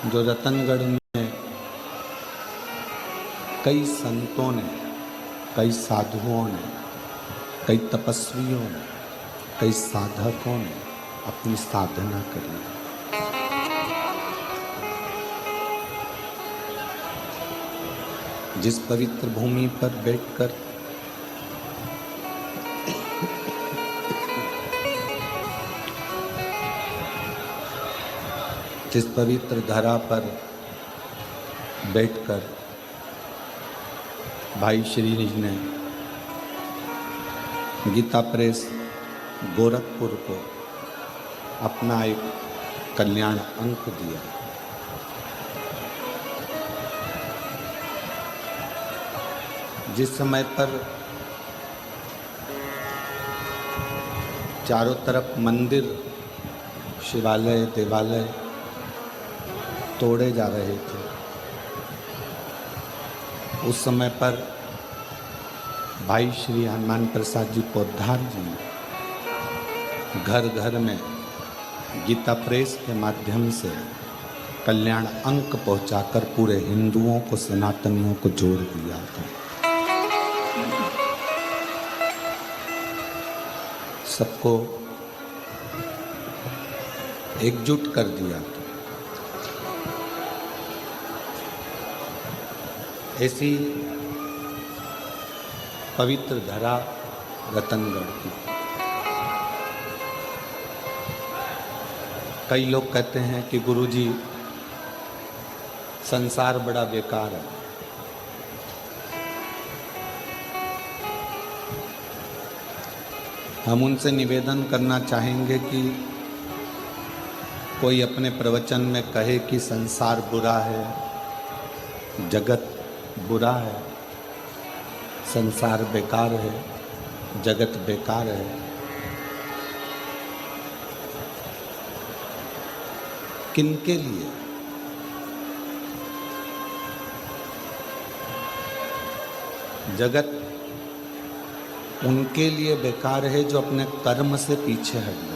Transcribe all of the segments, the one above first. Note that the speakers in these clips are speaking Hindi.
जो रतनगढ़ में कई संतों ने, कई साधुओं ने, कई तपस्वियों ने, कई साधकों ने अपनी साधना करी। जिस पवित्र भूमि पर बैठकर जिस पवित्र धरा पर बैठकर भाई श्री निज ने गीता प्रेस गोरखपुर को अपना एक कल्याण अंक दिया। जिस समय पर चारों तरफ मंदिर, शिवालय, देवालय तोड़े जा रहे थे, उस समय पर भाई श्री हनुमान प्रसाद जी पोद्दार जी घर घर में गीता प्रेस के माध्यम से कल्याण अंक पहुंचाकर पूरे हिंदुओं को, सनातनियों को जोड़ दिया था। सबको एकजुट कर दिया था। ऐसी पवित्र धरा रतनगढ़ की। कई लोग कहते हैं कि गुरुजी संसार बड़ा बेकार है। हम उनसे निवेदन करना चाहेंगे कि कोई अपने प्रवचन में कहे कि संसार बुरा है, जगत बुरा है, संसार बेकार है, जगत बेकार है, किनके लिए? जगत उनके लिए बेकार है जो अपने कर्म से पीछे हट जाते।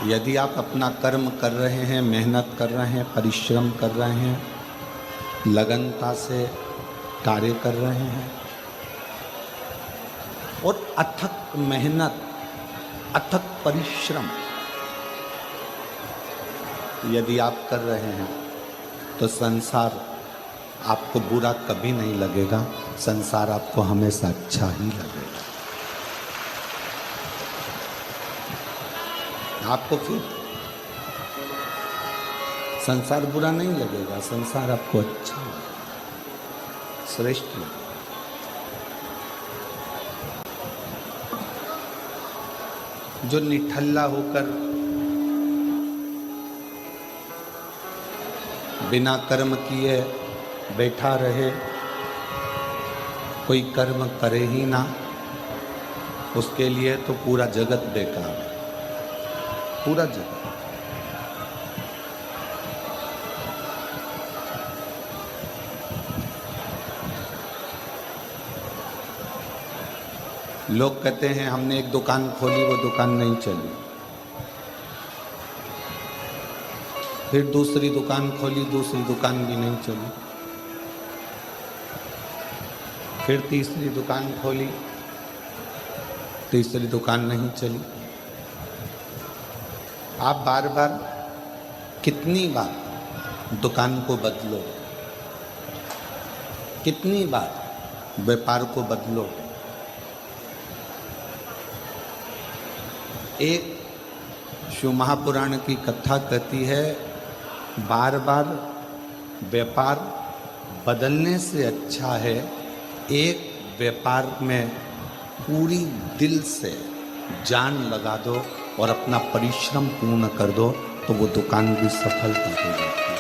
यदि आप अपना कर्म कर रहे हैं, मेहनत कर रहे हैं, परिश्रम कर रहे हैं, लगनता से कार्य कर रहे हैं और अथक मेहनत, अथक परिश्रम यदि आप कर रहे हैं तो संसार आपको बुरा कभी नहीं लगेगा, संसार आपको हमेशा अच्छा ही लगेगा। आपको फिर संसार बुरा नहीं लगेगा, संसार आपको अच्छा लगेगा, श्रेष्ठ लगेगा। जो निठल्ला होकर बिना कर्म किए बैठा रहे, कोई कर्म करे ही ना, उसके लिए तो पूरा जगत बेकार है, पूरा जगत। लोग कहते हैं हमने एक दुकान खोली, वो दुकान नहीं चली। फिर दूसरी दुकान खोली, दूसरी दुकान भी नहीं चली। फिर तीसरी दुकान खोली, तीसरी दुकान नहीं चली। आप बार बार कितनी बार दुकान को बदलो, कितनी बार व्यापार को बदलो। एक शिव महापुराण की कथा कहती है, बार बार व्यापार बदलने से अच्छा है एक व्यापार में पूरी दिल से जान लगा दो और अपना परिश्रम पूर्ण कर दो, तो वो दुकान भी सफलता हो जाती है।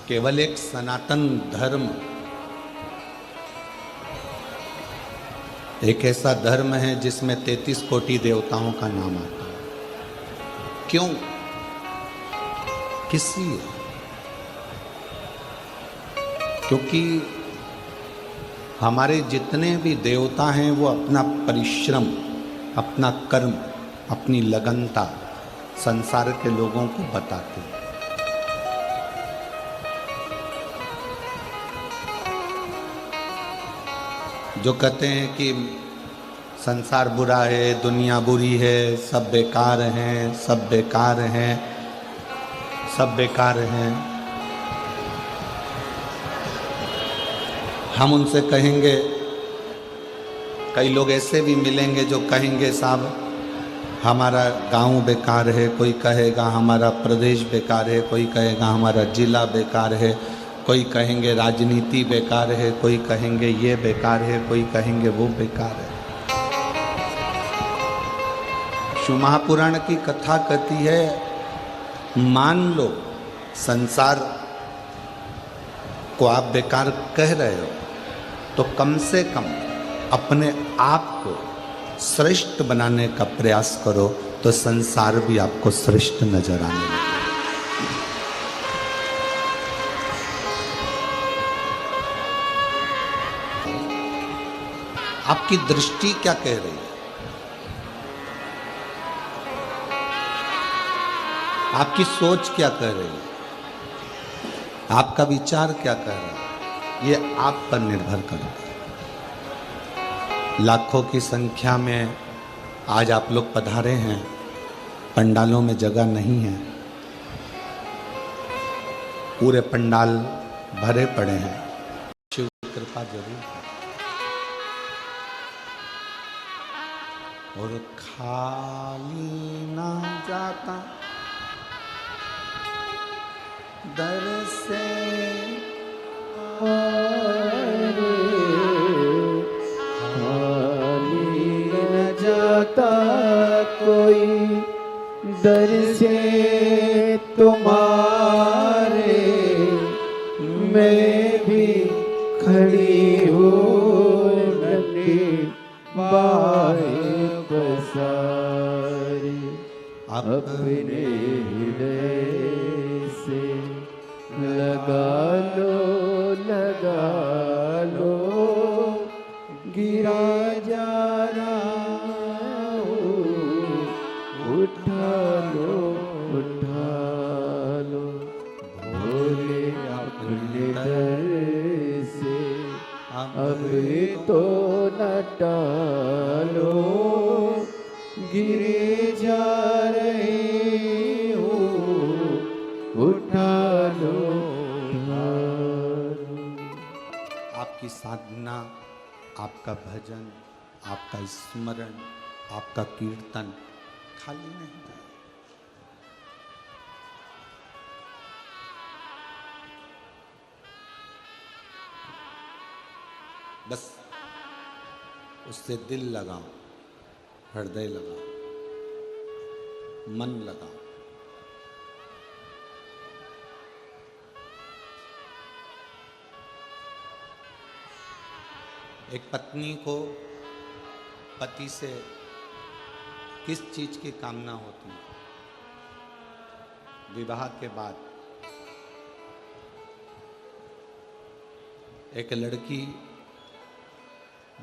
केवल एक सनातन धर्म एक ऐसा धर्म है जिसमें 33 कोटि देवताओं का नाम आता है। क्यों? किस लिए? क्योंकि हमारे जितने भी देवता हैं वो अपना परिश्रम, अपना कर्म, अपनी लगनता संसार के लोगों को बताते हैं। जो कहते हैं कि संसार बुरा है, दुनिया बुरी है, सब बेकार हैं, सब बेकार हैं, सब बेकार हैं, हम उनसे कहेंगे, कई लोग ऐसे भी मिलेंगे जो कहेंगे साहब हमारा गांव बेकार है, कोई कहेगा हमारा प्रदेश बेकार है, कोई कहेगा हमारा जिला बेकार है, कोई कहेंगे राजनीति बेकार है, कोई कहेंगे ये बेकार है, कोई कहेंगे वो बेकार है। शिव महापुराण की कथा कहती है, मान लो संसार को आप बेकार कह रहे हो तो कम से कम अपने आप को श्रेष्ठ बनाने का प्रयास करो तो संसार भी आपको श्रेष्ठ नजर आने लगेगा। आपकी दृष्टि क्या कह रही है, आपकी सोच क्या कह रही है, आपका विचार क्या कह रहा है, ये आप पर निर्भर करता है। लाखों की संख्या में आज आप लोग पधारे हैं, पंडालों में जगह नहीं है, पूरे पंडाल भरे पड़े हैं। शिव की कृपा जरूर है। और खाली ना जाता दर से खाली न जाता कोई दर से तुम्हारे, मैं भी खड़ी हूँ नन्ही बाहें पसारी, अपने हृदय से लगा लो गिरा जा रहा हूँ, उठा लो भोले अपने दर से, अब तो न टालो, गिरे जा रहे हो, उठा लो। आपकी साधना, आपका भजन, आपका स्मरण, आपका कीर्तन खाली नहीं जाए। बस उससे दिल लगाओ, हृदय लगाओ, मन लगाओ। एक पत्नी को पति से किस चीज की कामना होती है? विवाह के बाद एक लड़की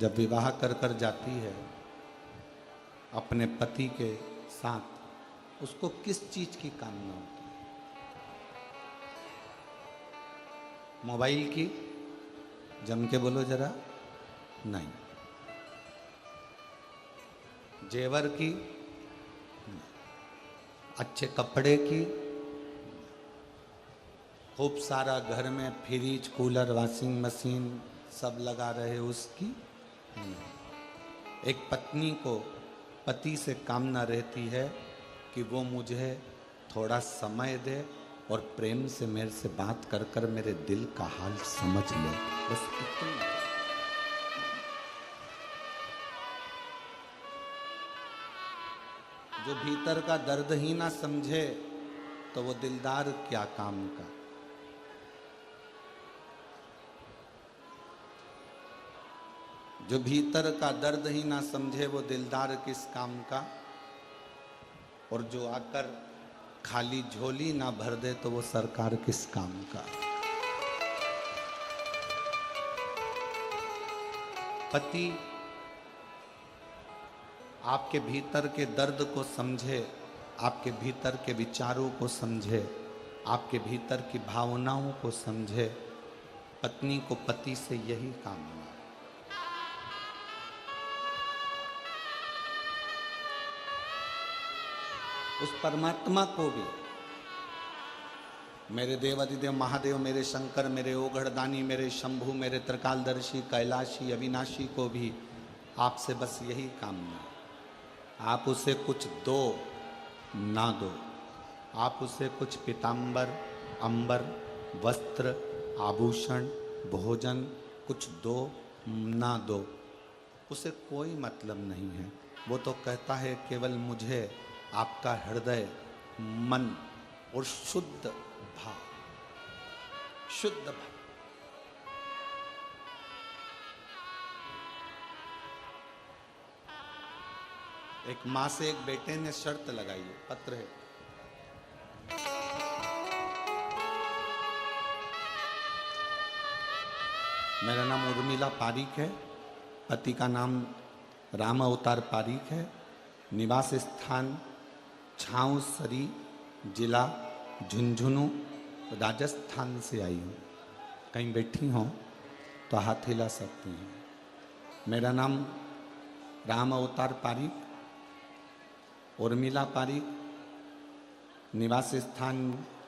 जब विवाह कर जाती है अपने पति के साथ, उसको किस चीज की कामना होती है? मोबाइल की? जम के बोलो जरा। नहीं। जेवर की? नहीं। अच्छे कपड़े की? खूब सारा घर में फ्रिज, कूलर, वॉशिंग मशीन सब लगा रहे उसकी? नहीं। एक पत्नी को पति से कामना रहती है कि वो मुझे थोड़ा समय दे और प्रेम से मेरे से बात कर कर मेरे दिल का हाल समझ ले, बस इतना। जो भीतर का दर्द ही ना समझे तो वो दिलदार क्या काम का। जो भीतर का दर्द ही ना समझे वो दिलदार किस काम का। और जो आकर खाली झोली ना भर दे तो वो सरकार किस काम का। पति आपके भीतर के दर्द को समझे, आपके भीतर के विचारों को समझे, आपके भीतर की भावनाओं को समझे, पत्नी को पति से यही कामना। उस परमात्मा को भी, मेरे देवाधिदेव महादेव, मेरे शंकर, मेरे ओघड़दानी, मेरे शंभु, मेरे त्रिकालदर्शी, कैलाशी, अविनाशी को भी आपसे बस यही कामना। आप उसे कुछ दो ना दो, आप उसे कुछ पीतांबर, अंबर, वस्त्र, आभूषण, भोजन कुछ दो ना दो, उसे कोई मतलब नहीं है। वो तो कहता है केवल मुझे आपका हृदय, मन और शुद्ध भाव, शुद्ध भाव। एक माँ से एक बेटे ने शर्त लगाई है, पत्र है। मेरा नाम उर्मिला पारीक है, पति का नाम राम अवतार पारीक है, निवास स्थान छाऊसरी, जिला झुंझुनू, राजस्थान से आई हूँ। कहीं बैठी हो तो हाथ हिला सकती हैं। मेरा नाम राम अवतार पारीक, उर्मिला पारीक, निवास स्थान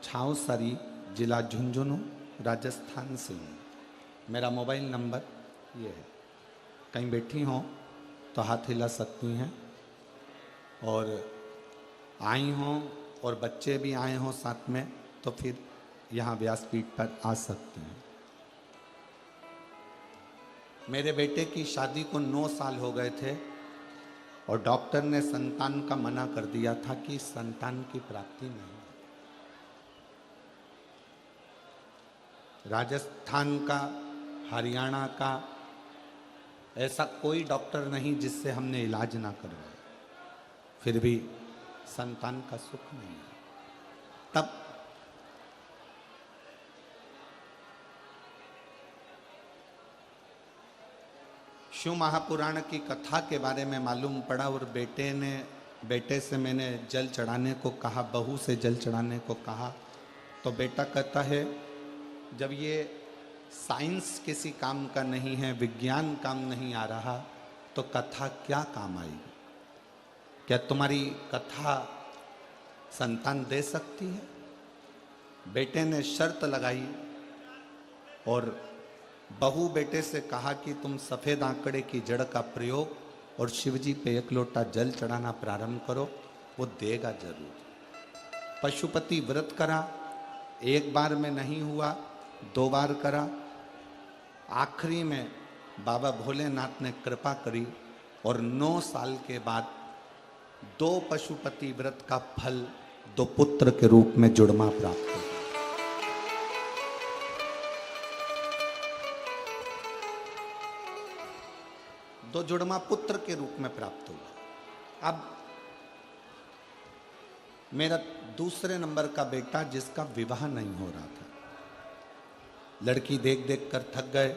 छाऊसरी, जिला झुंझुनू, राजस्थान से हूँ। मेरा मोबाइल नंबर ये है। कहीं बैठी हो तो हाथ हिला सकती हैं, और आई हों और बच्चे भी आए हों साथ में तो फिर यहाँ व्यासपीठ पर आ सकते हैं। मेरे बेटे की शादी को 9 साल हो गए थे और डॉक्टर ने संतान का मना कर दिया था कि संतान की प्राप्ति नहीं। राजस्थान का, हरियाणा का ऐसा कोई डॉक्टर नहीं जिससे हमने इलाज ना करवाया, फिर भी संतान का सुख नहीं है। तब शिव महापुराण की कथा के बारे में मालूम पड़ा और बेटे से मैंने जल चढ़ाने को कहा, बहू से जल चढ़ाने को कहा, तो बेटा कहता है जब ये साइंस किसी काम का नहीं है, विज्ञान काम नहीं आ रहा, तो कथा क्या काम आएगी? क्या तुम्हारी कथा संतान दे सकती है? बेटे ने शर्त लगाई और बहू बेटे से कहा कि तुम सफ़ेद आंकड़े की जड़ का प्रयोग और शिवजी पे 1 लोटा जल चढ़ाना प्रारंभ करो, वो देगा जरूर। पशुपति व्रत करा, 1 बार में नहीं हुआ, 2 बार करा, आखिरी में बाबा भोलेनाथ ने कृपा करी और 9 साल के बाद 2 पशुपति व्रत का फल 2 पुत्र के रूप में जुड़मा प्राप्त हुआ। दो जुड़मा पुत्र के रूप में प्राप्त हुआ। अब मेरा दूसरे नंबर का बेटा जिसका विवाह नहीं हो रहा था, लड़की देख देख कर थक गए,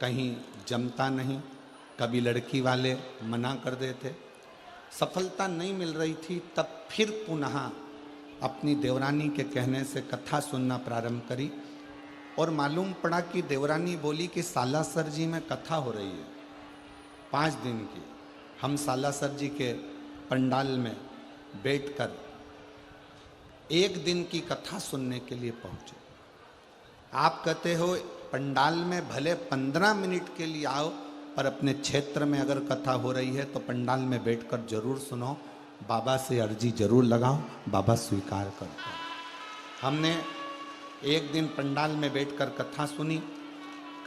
कहीं जमता नहीं, कभी लड़की वाले मना कर देते, सफलता नहीं मिल रही थी। तब फिर पुनः अपनी देवरानी के कहने से कथा सुनना प्रारंभ करी और मालूम पड़ा कि देवरानी बोली कि सालासर जी में कथा हो रही है 5 दिन की। हम सालासर जी के पंडाल में बैठकर 1 दिन की कथा सुनने के लिए पहुंचे। आप कहते हो पंडाल में भले 15 मिनट के लिए आओ, पर अपने क्षेत्र में अगर कथा हो रही है तो पंडाल में बैठकर जरूर सुनो, बाबा से अर्जी जरूर लगाओ, बाबा स्वीकार करता है। हमने 1 दिन पंडाल में बैठकर कथा सुनी।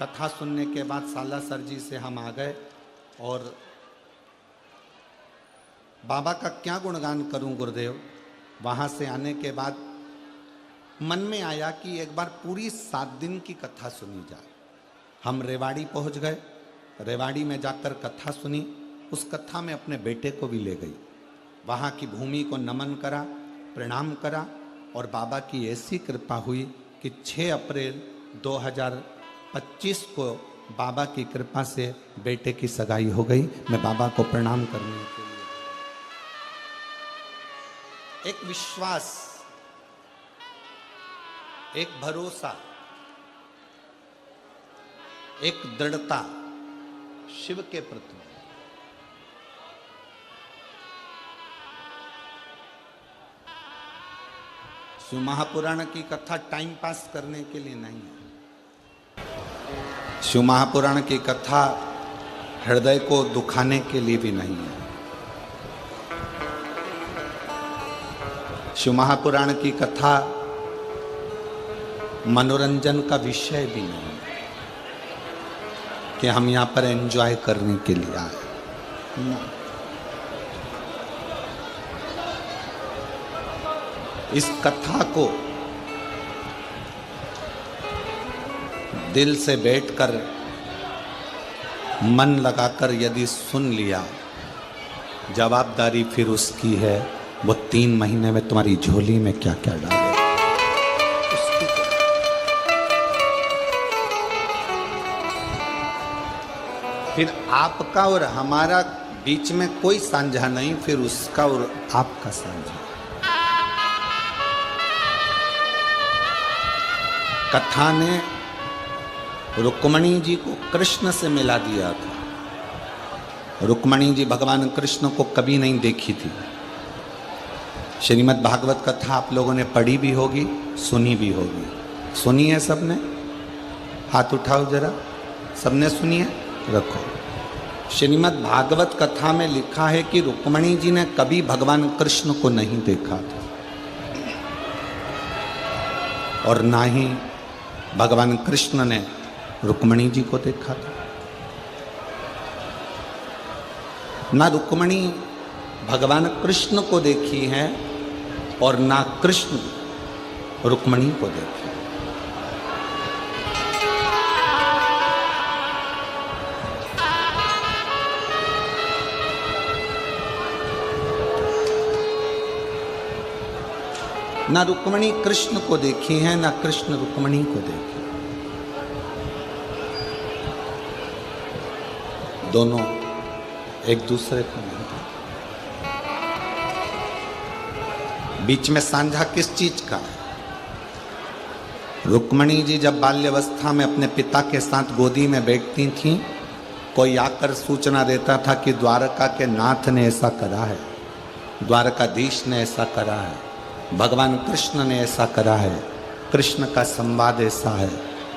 कथा सुनने के बाद सालासर जी से हम आ गए और बाबा का क्या गुणगान करूं गुरुदेव। वहाँ से आने के बाद मन में आया कि एक बार पूरी 7 दिन की कथा सुनी जाए। हम रेवाड़ी पहुँच गए, रेवाड़ी में जाकर कथा सुनी। उस कथा में अपने बेटे को भी ले गई, वहाँ की भूमि को नमन करा, प्रणाम करा और बाबा की ऐसी कृपा हुई कि 6 अप्रैल 2025 को बाबा की कृपा से बेटे की सगाई हो गई। मैं बाबा को प्रणाम करने के लिए, एक विश्वास, एक भरोसा, एक दृढ़ता शिव के प्रति। शिव महापुराण की कथा टाइम पास करने के लिए नहीं है। शिव महापुराण की कथा हृदय को दुखाने के लिए भी नहीं है। शिव महापुराण की कथा मनोरंजन का विषय भी नहीं है कि हम यहां पर एंजॉय करने के लिए आए। इस कथा को दिल से बैठकर मन लगाकर यदि सुन लिया, जवाबदारी फिर उसकी है। वो 3 महीने में तुम्हारी झोली में क्या क्या डाले। फिर आपका और हमारा बीच में कोई साझा नहीं, फिर उसका और आपका साझा। कथा ने रुक्मणी जी को कृष्ण से मिला दिया था। रुक्मणी जी भगवान कृष्ण को कभी नहीं देखी थी। श्रीमद् भागवत कथा आप लोगों ने पढ़ी भी होगी, सुनी भी होगी। सुनी है सबने? हाथ उठाओ जरा। सबने सुनी है? रखो। श्रीमद् भागवत कथा में लिखा है कि रुक्मणी जी ने कभी भगवान कृष्ण को नहीं देखा था और ना ही भगवान कृष्ण ने रुक्मणी जी को देखा था। ना रुक्मणी भगवान कृष्ण को देखी है और ना कृष्ण रुक्मणी को देखी। ना रुक्मणी कृष्ण को देखी है, ना कृष्ण रुक्मणी को देखी। दोनों एक दूसरे को नहीं। बीच में साझा किस चीज का है? रुक्मणी जी जब बाल्यावस्था में अपने पिता के साथ गोदी में बैठती थीं, कोई आकर सूचना देता था कि द्वारका के नाथ ने ऐसा करा है, द्वारकाधीश ने ऐसा करा है, भगवान कृष्ण ने ऐसा करा है, कृष्ण का संवाद ऐसा है,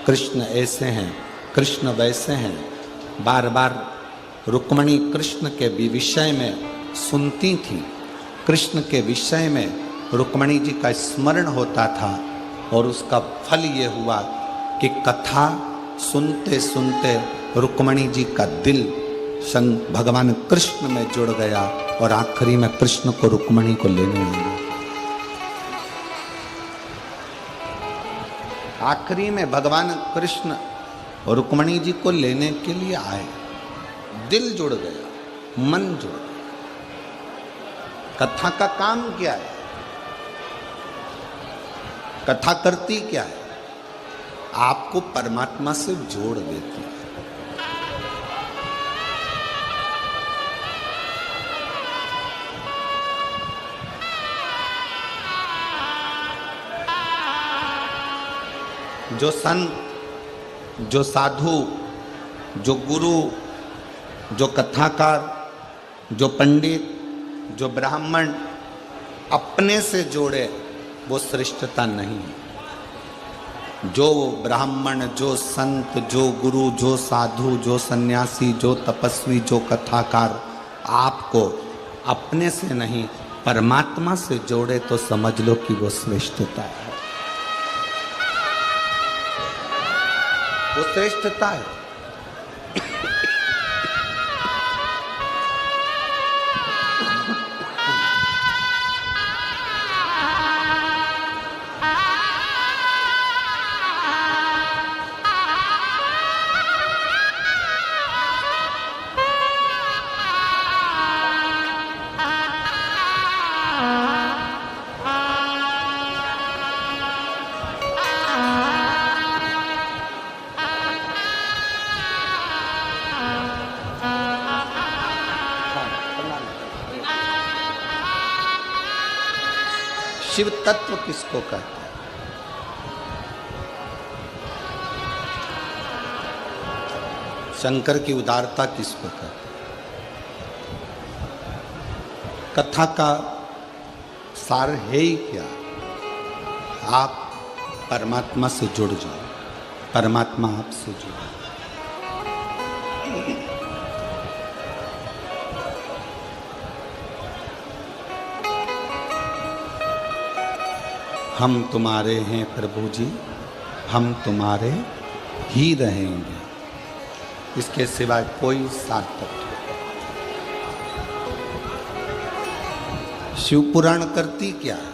कृष्ण ऐसे हैं, कृष्ण वैसे हैं। बार बार रुक्मणी कृष्ण के विषय में सुनती थी। कृष्ण के विषय में रुक्मणी जी का स्मरण होता था और उसका फल ये हुआ कि कथा सुनते सुनते रुक्मणी जी का दिल भगवान कृष्ण में जुड़ गया और आखिरी में कृष्ण को रुक्मणी को लेने लगे। आखिरी में भगवान कृष्ण रुक्मणी जी को लेने के लिए आए। दिल जुड़ गया, मन जुड़ गया। कथा का काम क्या है? कथा करती क्या है? आपको परमात्मा से जोड़ देती है। जो संत, जो साधु, जो गुरु, जो कथाकार, जो पंडित, जो ब्राह्मण अपने से जोड़े, वो श्रेष्ठता नहीं है। जो ब्राह्मण, जो संत, जो गुरु, जो साधु, जो सन्यासी, जो तपस्वी, जो कथाकार आपको अपने से नहीं परमात्मा से जोड़े तो समझ लो कि वो श्रेष्ठता है। वो श्रेष्ठता है। शिव तत्व किसको कहते हैं? शंकर की उदारता किसको कहते हैं? कथा का सार है ही क्या? आप परमात्मा से जुड़ जाओ, परमात्मा आपसे जुड़े। हम तुम्हारे हैं प्रभु जी, हम तुम्हारे ही रहेंगे, इसके सिवाय कोई सार्थक नहीं। शिव पुराण करती क्या है?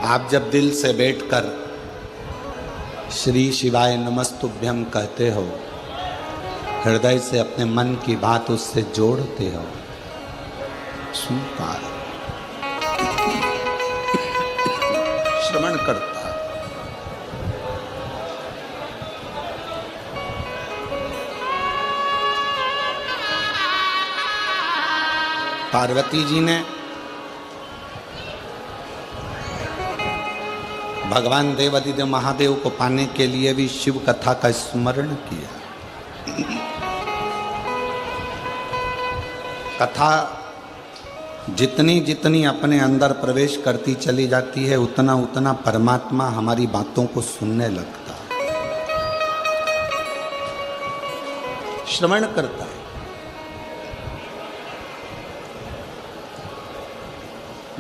आप जब दिल से बैठकर श्री शिवाय नमस्तुभ्यम कहते हो, हृदय से अपने मन की बात उससे जोड़ते हो, सुनता है, श्रवण करता है। पार्वती जी ने भगवान देवादिदेव महादेव को पाने के लिए भी शिव कथा का स्मरण किया। कथा जितनी जितनी अपने अंदर प्रवेश करती चली जाती है, उतना उतना परमात्मा हमारी बातों को सुनने लगता है, श्रवण करता है।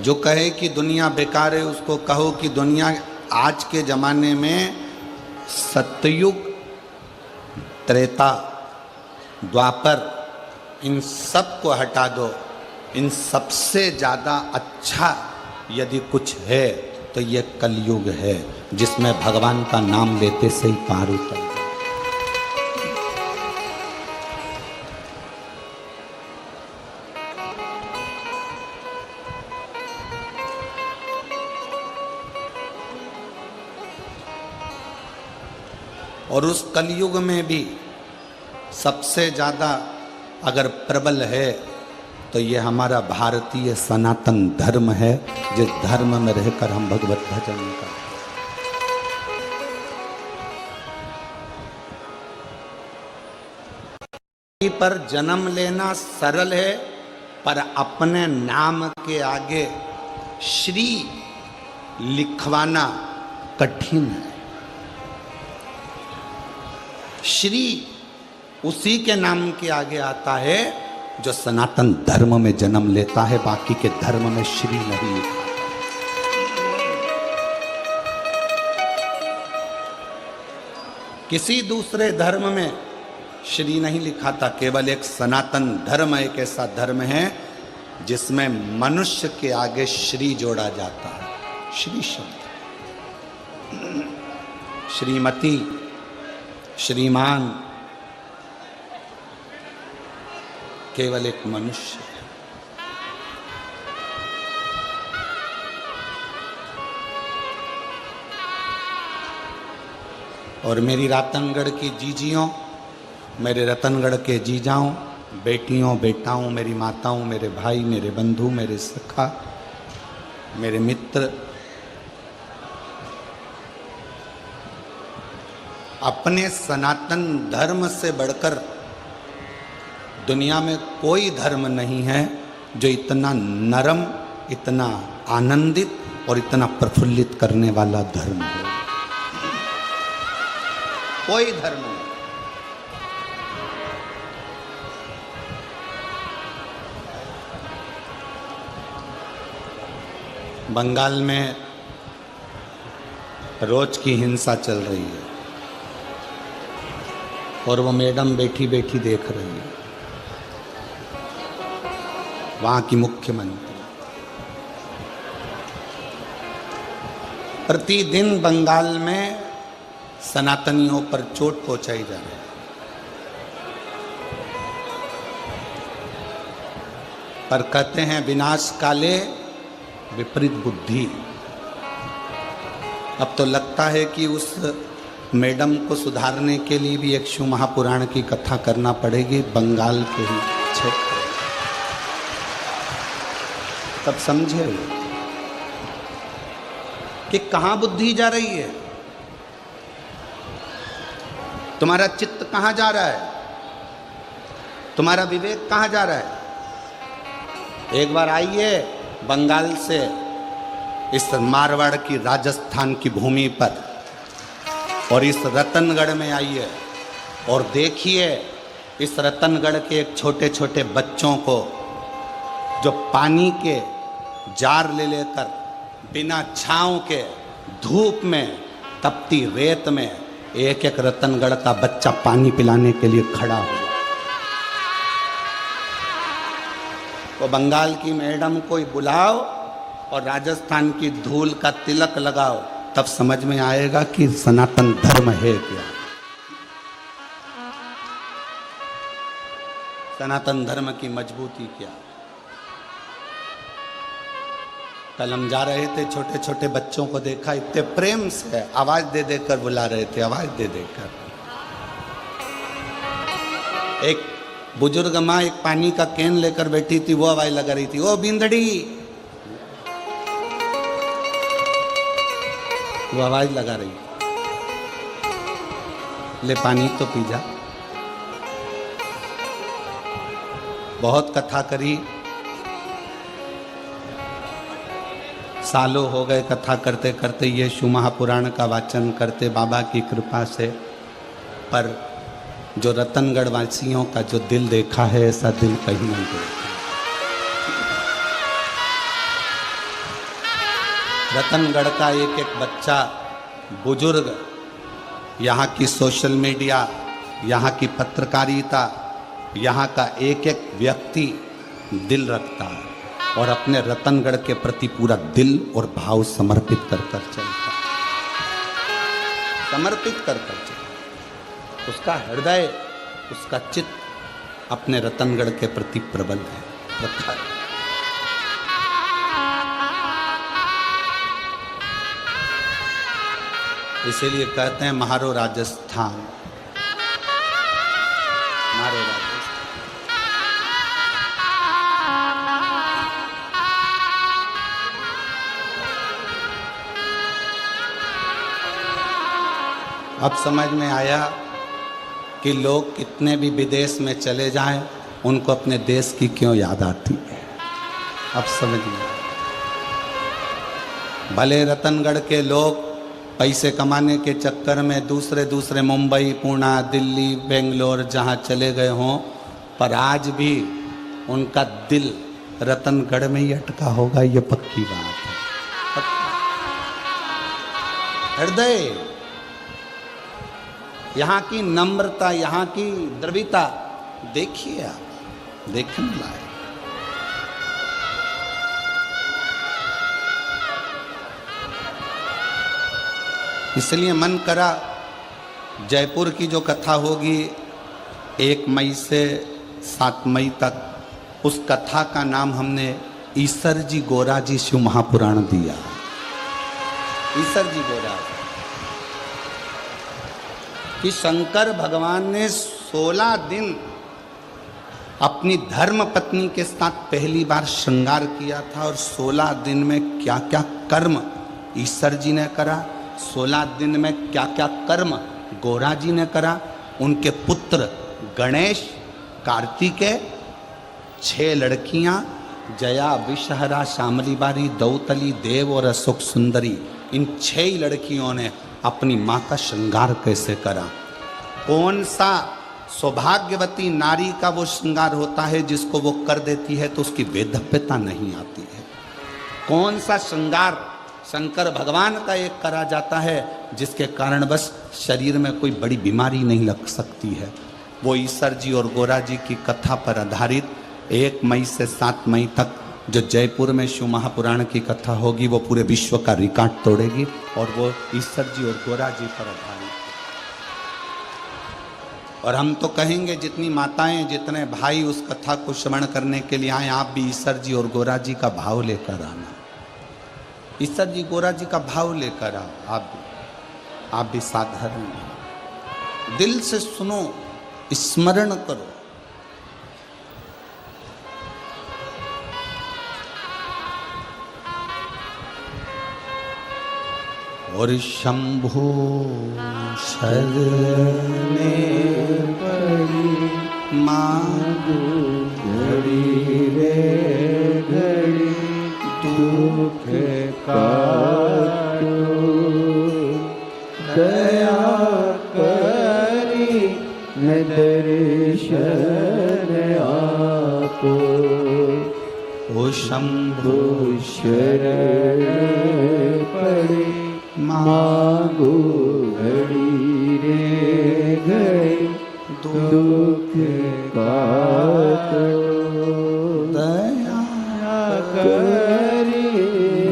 जो कहे कि दुनिया बेकार है, उसको कहो कि दुनिया आज के जमाने में सतयुग, त्रेता, द्वापर, इन सब को हटा दो, इन सबसे ज़्यादा अच्छा यदि कुछ है तो ये कलयुग है, जिसमें भगवान का नाम लेते से ही पार उतर जाए। और उस कलयुग में भी सबसे ज़्यादा अगर प्रबल है तो ये हमारा भारतीय सनातन धर्म है, जिस धर्म में रहकर हम भगवत भजन करते हैं। पर जन्म लेना सरल है, पर अपने नाम के आगे श्री लिखवाना कठिन है। श्री उसी के नाम के आगे आता है जो सनातन धर्म में जन्म लेता है, बाकी के धर्म में श्री नहीं लिखा। किसी दूसरे धर्म में श्री नहीं लिखा था, केवल एक सनातन धर्म एक ऐसा धर्म है जिसमें मनुष्य के आगे श्री जोड़ा जाता है। श्री शब्द, श्रीमती, श्रीमान केवल एक मनुष्य है। और मेरी रातनगढ़ की जीजियों, मेरे रतनगढ़ के जीजाओं, बेटियों, बेटाओं, मेरी माताओं, मेरे भाई, मेरे बंधु, मेरे सखा, मेरे मित्र, अपने सनातन धर्म से बढ़कर दुनिया में कोई धर्म नहीं है जो इतना नरम, इतना आनंदित और इतना प्रफुल्लित करने वाला धर्म है। कोई धर्म नहीं। बंगाल में रोज की हिंसा चल रही है और वो मैडम बैठी बैठी देख रही है, वहाँ की मुख्यमंत्री। प्रतिदिन बंगाल में सनातनियों पर चोट पहुंचाई जा रही है। पर कहते हैं विनाश काले विपरीत बुद्धि। अब तो लगता है कि उस मैडम को सुधारने के लिए भी एक शिव महापुराण की कथा करना पड़ेगी बंगाल के ही क्षेत्र। तब समझे। कि कहां बुद्धि जा रही है, तुम्हारा चित्त कहां जा रहा है, तुम्हारा विवेक कहां जा रहा है। एक बार आइए बंगाल से इस मारवाड़ की राजस्थान की भूमि पर और इस रतनगढ़ में आइए और देखिए इस रतनगढ़ के एक छोटे छोटे बच्चों को जो पानी के जार ले लेकर बिना छांव के धूप में तपती रेत में एक एक रतनगढ़ का बच्चा पानी पिलाने के लिए खड़ा हुआ। वो बंगाल की मैडम को बुलाओ और राजस्थान की धूल का तिलक लगाओ, तब समझ में आएगा कि सनातन धर्म है क्या, सनातन धर्म की मजबूती क्या। कल हम जा रहे थे, छोटे छोटे बच्चों को देखा, इतने प्रेम से आवाज दे देकर बुला रहे थे, आवाज दे देकर। एक बुजुर्ग माँ एक पानी का कैन लेकर बैठी थी, वो आवाज लगा रही थी, ओ बिंदड़ी, वो आवाज लगा रही, ले पानी तो पी जा। बहुत कथा करी, सालों हो गए कथा करते करते, ये शिव महापुराण का वाचन करते बाबा की कृपा से, पर जो रतनगढ़ वासियों का जो दिल देखा है ऐसा दिल कहीं नहीं देखा। रतनगढ़ का एक एक बच्चा, बुजुर्ग, यहाँ की सोशल मीडिया, यहाँ की पत्रकारिता, यहाँ का एक एक व्यक्ति दिल रखता है और अपने रतनगढ़ के प्रति पूरा दिल और भाव समर्पित कर कर चलता, समर्पित कर कर चलता। उसका हृदय, उसका चित्त अपने रतनगढ़ के प्रति प्रबल है, रखा है। इसीलिए कहते हैं महारो राजस्थान, महारो राजस्थान। अब समझ में आया कि लोग कितने भी विदेश में चले जाएं, उनको अपने देश की क्यों याद आती है। अब समझ में आया। भले रतनगढ़ के लोग पैसे कमाने के चक्कर में दूसरे दूसरे मुंबई, पुणे, दिल्ली, बेंगलोर जहाँ चले गए हों, पर आज भी उनका दिल रतनगढ़ में ही अटका होगा, ये पक्की बात है। हृदय, यहाँ की नम्रता, यहाँ की द्रविता देखिए आप, देखने लायक। इसलिए मन करा जयपुर की जो कथा होगी 1 मई से 7 मई तक, उस कथा का नाम हमने ईसर जी गोरा जी शिव महापुराण दिया। ईसर जी गोरा कि शंकर भगवान ने 16 दिन अपनी धर्म पत्नी के साथ पहली बार श्रृंगार किया था, और 16 दिन में क्या क्या कर्म ईसर जी ने करा, 16 दिन में क्या क्या कर्म गोरा जी ने करा। उनके पुत्र गणेश, कार्तिकेय, 6 लड़कियां, जया, विषहरा, शामली बारी, दौतली, देव और अशोक सुंदरी, इन 6 लड़कियों ने अपनी माँ का श्रृंगार कैसे करा। कौन सा सौभाग्यवती नारी का वो श्रृंगार होता है जिसको वो कर देती है तो उसकी वेधव्यता नहीं आती है। कौन सा श्रृंगार शंकर भगवान का एक करा जाता है जिसके कारण बस शरीर में कोई बड़ी बीमारी नहीं लग सकती है। वो ईसर जी और गोरा जी की कथा पर आधारित 1 मई से 7 मई तक जो जयपुर में शिव महापुराण की कथा होगी, वो पूरे विश्व का रिकॉर्ड तोड़ेगी, और वो ईसर जी और गोरा जी पर आधारित है। और हम तो कहेंगे जितनी माताएं, जितने भाई उस कथा को श्रवण करने के लिए आए, आप भी ईसर जी और गोरा जी का भाव लेकर आना। ईसर जी गोरा जी का भाव लेकर आओ। आप भी साधारण दिल से सुनो, स्मरण करो। और शंभु शरणे पड़ी मांगू घड़ी रे घड़ी दुख काटो दया करी न दर्शन आपो ओ शंभु शरण पड़े मांगो घड़ी रे घड़ी दुख काटो दया करी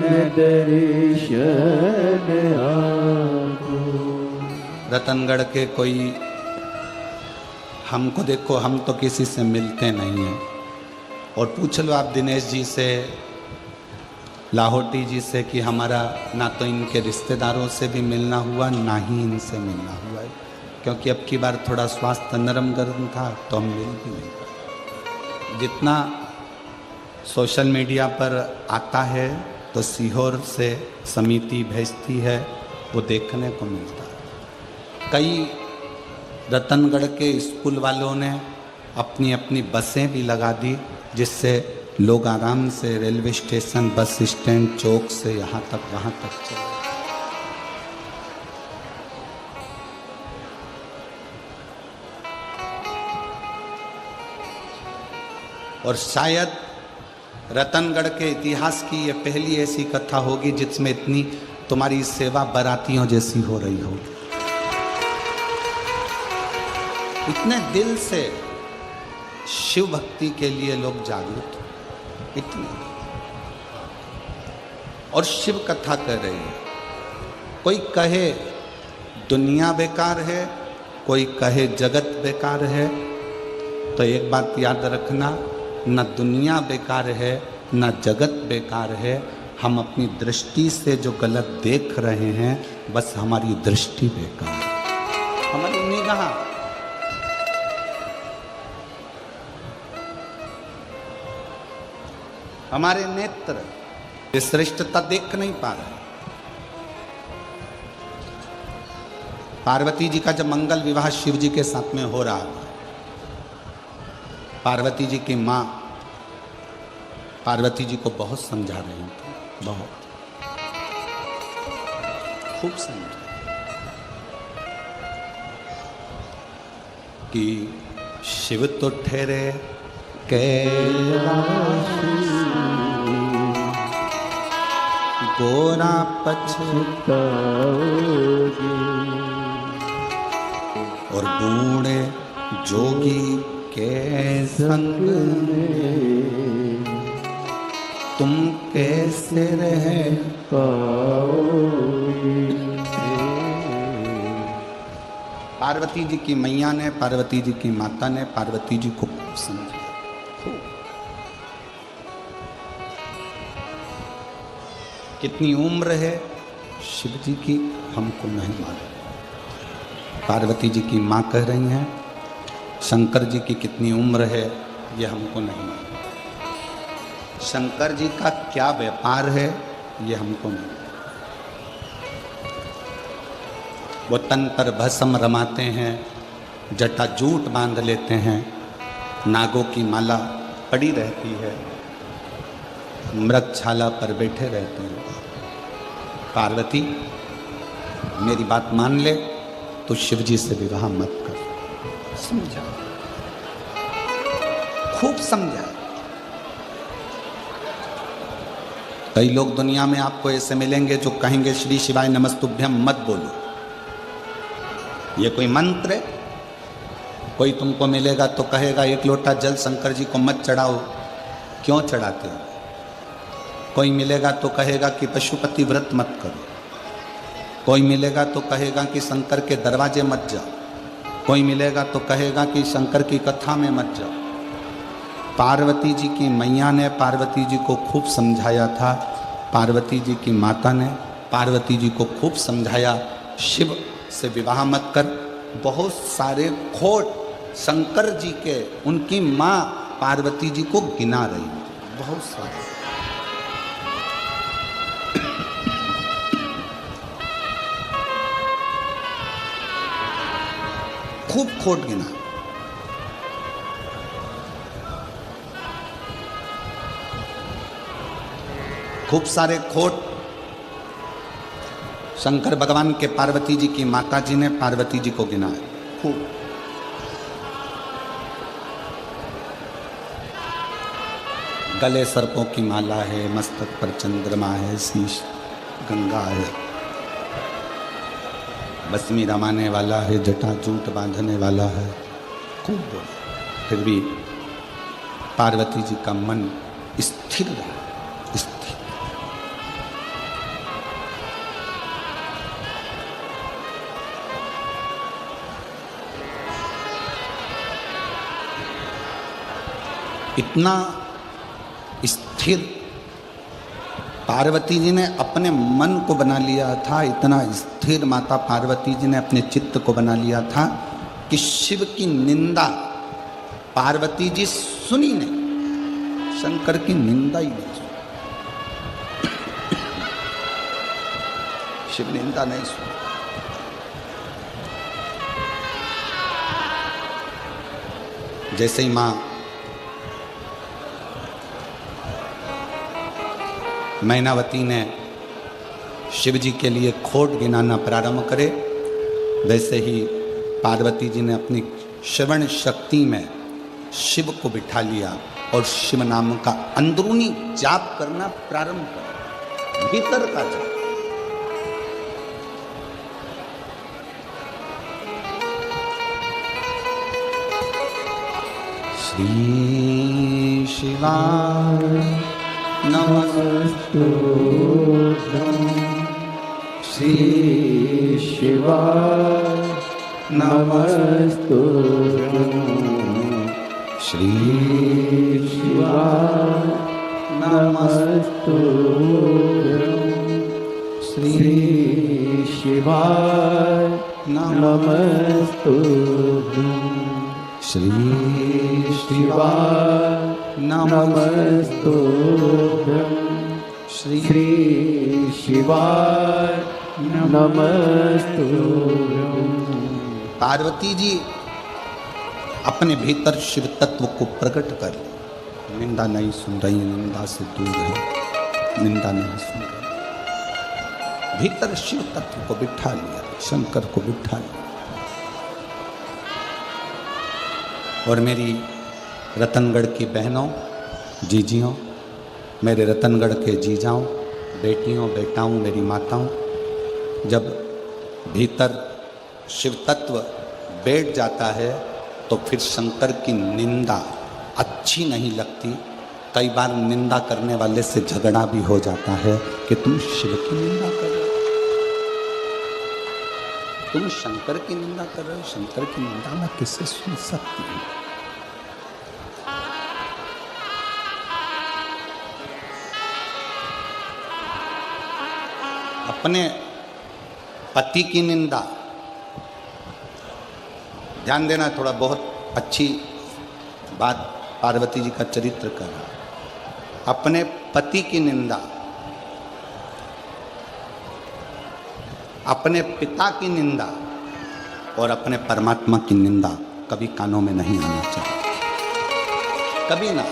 न दर्शन आपो। रतनगढ़ के कोई हमको देखो, हम तो किसी से मिलते नहीं हैं, और पूछ लो आप दिनेश जी से, लाहौटी जी से कि हमारा ना तो इनके रिश्तेदारों से भी मिलना हुआ, ना ही इनसे मिलना हुआ है, क्योंकि अब की बार थोड़ा स्वास्थ्य नरम गरम था तो हम मिल भी नहीं पाए। जितना सोशल मीडिया पर आता है तो सीहोर से समिति भेजती है, वो देखने को मिलता है। कई रतनगढ़ के स्कूल वालों ने अपनी अपनी बसें भी लगा दी, जिससे लोग आराम से रेलवे स्टेशन, बस स्टैंड, चौक से यहाँ तक वहाँ तक चले। और शायद रतनगढ़ के इतिहास की ये पहली ऐसी कथा होगी जिसमें इतनी तुम्हारी सेवा बारातियों जैसी हो रही हो। इतने दिल से शिव भक्ति के लिए लोग जागरूक, इतने, और शिव कथा कर रहे हैं। कोई कहे दुनिया बेकार है, कोई कहे जगत बेकार है, तो एक बात याद रखना, न दुनिया बेकार है न जगत बेकार है, हम अपनी दृष्टि से जो गलत देख रहे हैं, बस हमारी दृष्टि बेकार है, हमारी निगाह। हमारे नेत्र श्रेष्ठता देख नहीं पा रहे। पार्वती जी का जब मंगल विवाह शिव जी के साथ में हो रहा था, पार्वती जी की माँ पार्वती जी को बहुत समझा रही थी, बहुत खूब समझा कि शिव तो ठहरे कैलाशी, गोरा पछताओगे, और बूढ़े जोगी के संग में तुम कैसे रह पाओगे। पार्वती जी की मैया ने, पार्वती जी की माता ने पार्वती जी को खूब समझा। कितनी उम्र है शिव जी की हमको नहीं मालूम। पार्वती जी की माँ कह रही हैं शंकर जी की कितनी उम्र है ये हमको नहीं मालूम। शंकर जी का क्या व्यापार है ये हमको नहीं। वो तन पर भस्म रमाते हैं, जटा जूट बांध लेते हैं, नागों की माला पड़ी रहती है, मृगछाला पर बैठे रहते हैं। पार्वती मेरी बात मान ले तो शिव जी से विवाह मत कर। समझा, खूब समझा। कई लोग दुनिया में आपको ऐसे मिलेंगे जो कहेंगे श्री शिवाय नमस्तुभ्यम मत बोलो, ये कोई मंत्र है। कोई तुमको मिलेगा तो कहेगा एक लोटा जल शंकर जी को मत चढ़ाओ, क्यों चढ़ाते हो। कोई मिलेगा तो कहेगा कि पशुपति व्रत मत करो। कोई मिलेगा तो कहेगा कि शंकर के दरवाजे मत जाओ। कोई मिलेगा तो कहेगा कि शंकर की कथा में मत जाओ। पार्वती जी की मैया ने पार्वती जी को खूब समझाया था, पार्वती जी की माता ने पार्वती जी को खूब समझाया शिव से विवाह मत कर। बहुत सारे खोट शंकर जी के उनकी माँ पार्वती जी को गिना रही, बहुत सारे। खूब खोट गिना। खूब सारे खोट शंकर भगवान के पार्वती जी की माता जी ने पार्वती जी को गिनाया खूब। गले सर्पों की माला है, मस्तक पर चंद्रमा है, शीश गंगा है, बसमी रमाने वाला है, जटा जूट बांधने वाला है, खूब बोले। फिर भी पार्वती जी का मन स्थिर रहा, स्थिर। इतना स्थिर पार्वती जी ने अपने मन को बना लिया था, इतना स्थिर माता पार्वती जी ने अपने चित्त को बना लिया था कि शिव की निंदा पार्वती जी सुनी नहीं, शंकर की निंदा ही नहीं सुनी, शिव निंदा नहीं सुनी। जैसे ही मां मैनावती ने शिव जी के लिए खोट गिनाना प्रारंभ करे, वैसे ही पार्वती जी ने अपनी श्रवण शक्ति में शिव को बिठा लिया और शिव नाम का अंदरूनी जाप करना प्रारंभ कर, भीतर का जाप। श्री शिवाय नमस्तुभ्यं, श्री शिवाय नमस्तुभ्यं, श्री शिवाय नमस्तुभ्यं, श्री शिवाय नमस्तुभ्यं, श्री शिवाय नमस्तुभ्यं, श्री शिवाय नमस्तुभ्यं। पार्वती जी अपने भीतर शिव तत्व को प्रकट कर ले। निंदा नहीं सुन रही, निंदा से दूर है, निंदा नहीं सुन रही। भीतर शिव तत्व को बिठा लिया, शंकर को बिठा लिया। और मेरी रतनगढ़ की बहनों, जीजियों, मेरे रतनगढ़ के जीजाओं, बेटियों, बेटाओं, मेरी माताओं, जब भीतर शिव तत्व बैठ जाता है तो फिर शंकर की निंदा अच्छी नहीं लगती। कई बार निंदा करने वाले से झगड़ा भी हो जाता है कि तुम शिव की निंदा कर रहे हो, तुम शंकर की निंदा कर रहे हो। शंकर की निंदा मैं किससे सुन सकती हूँ? अपने पति की निंदा, ध्यान देना, थोड़ा बहुत अच्छी बात पार्वती जी का चरित्र कर रहा। अपने पति की निंदा, अपने पिता की निंदा और अपने परमात्मा की निंदा कभी कानों में नहीं आना चाहिए, कभी ना।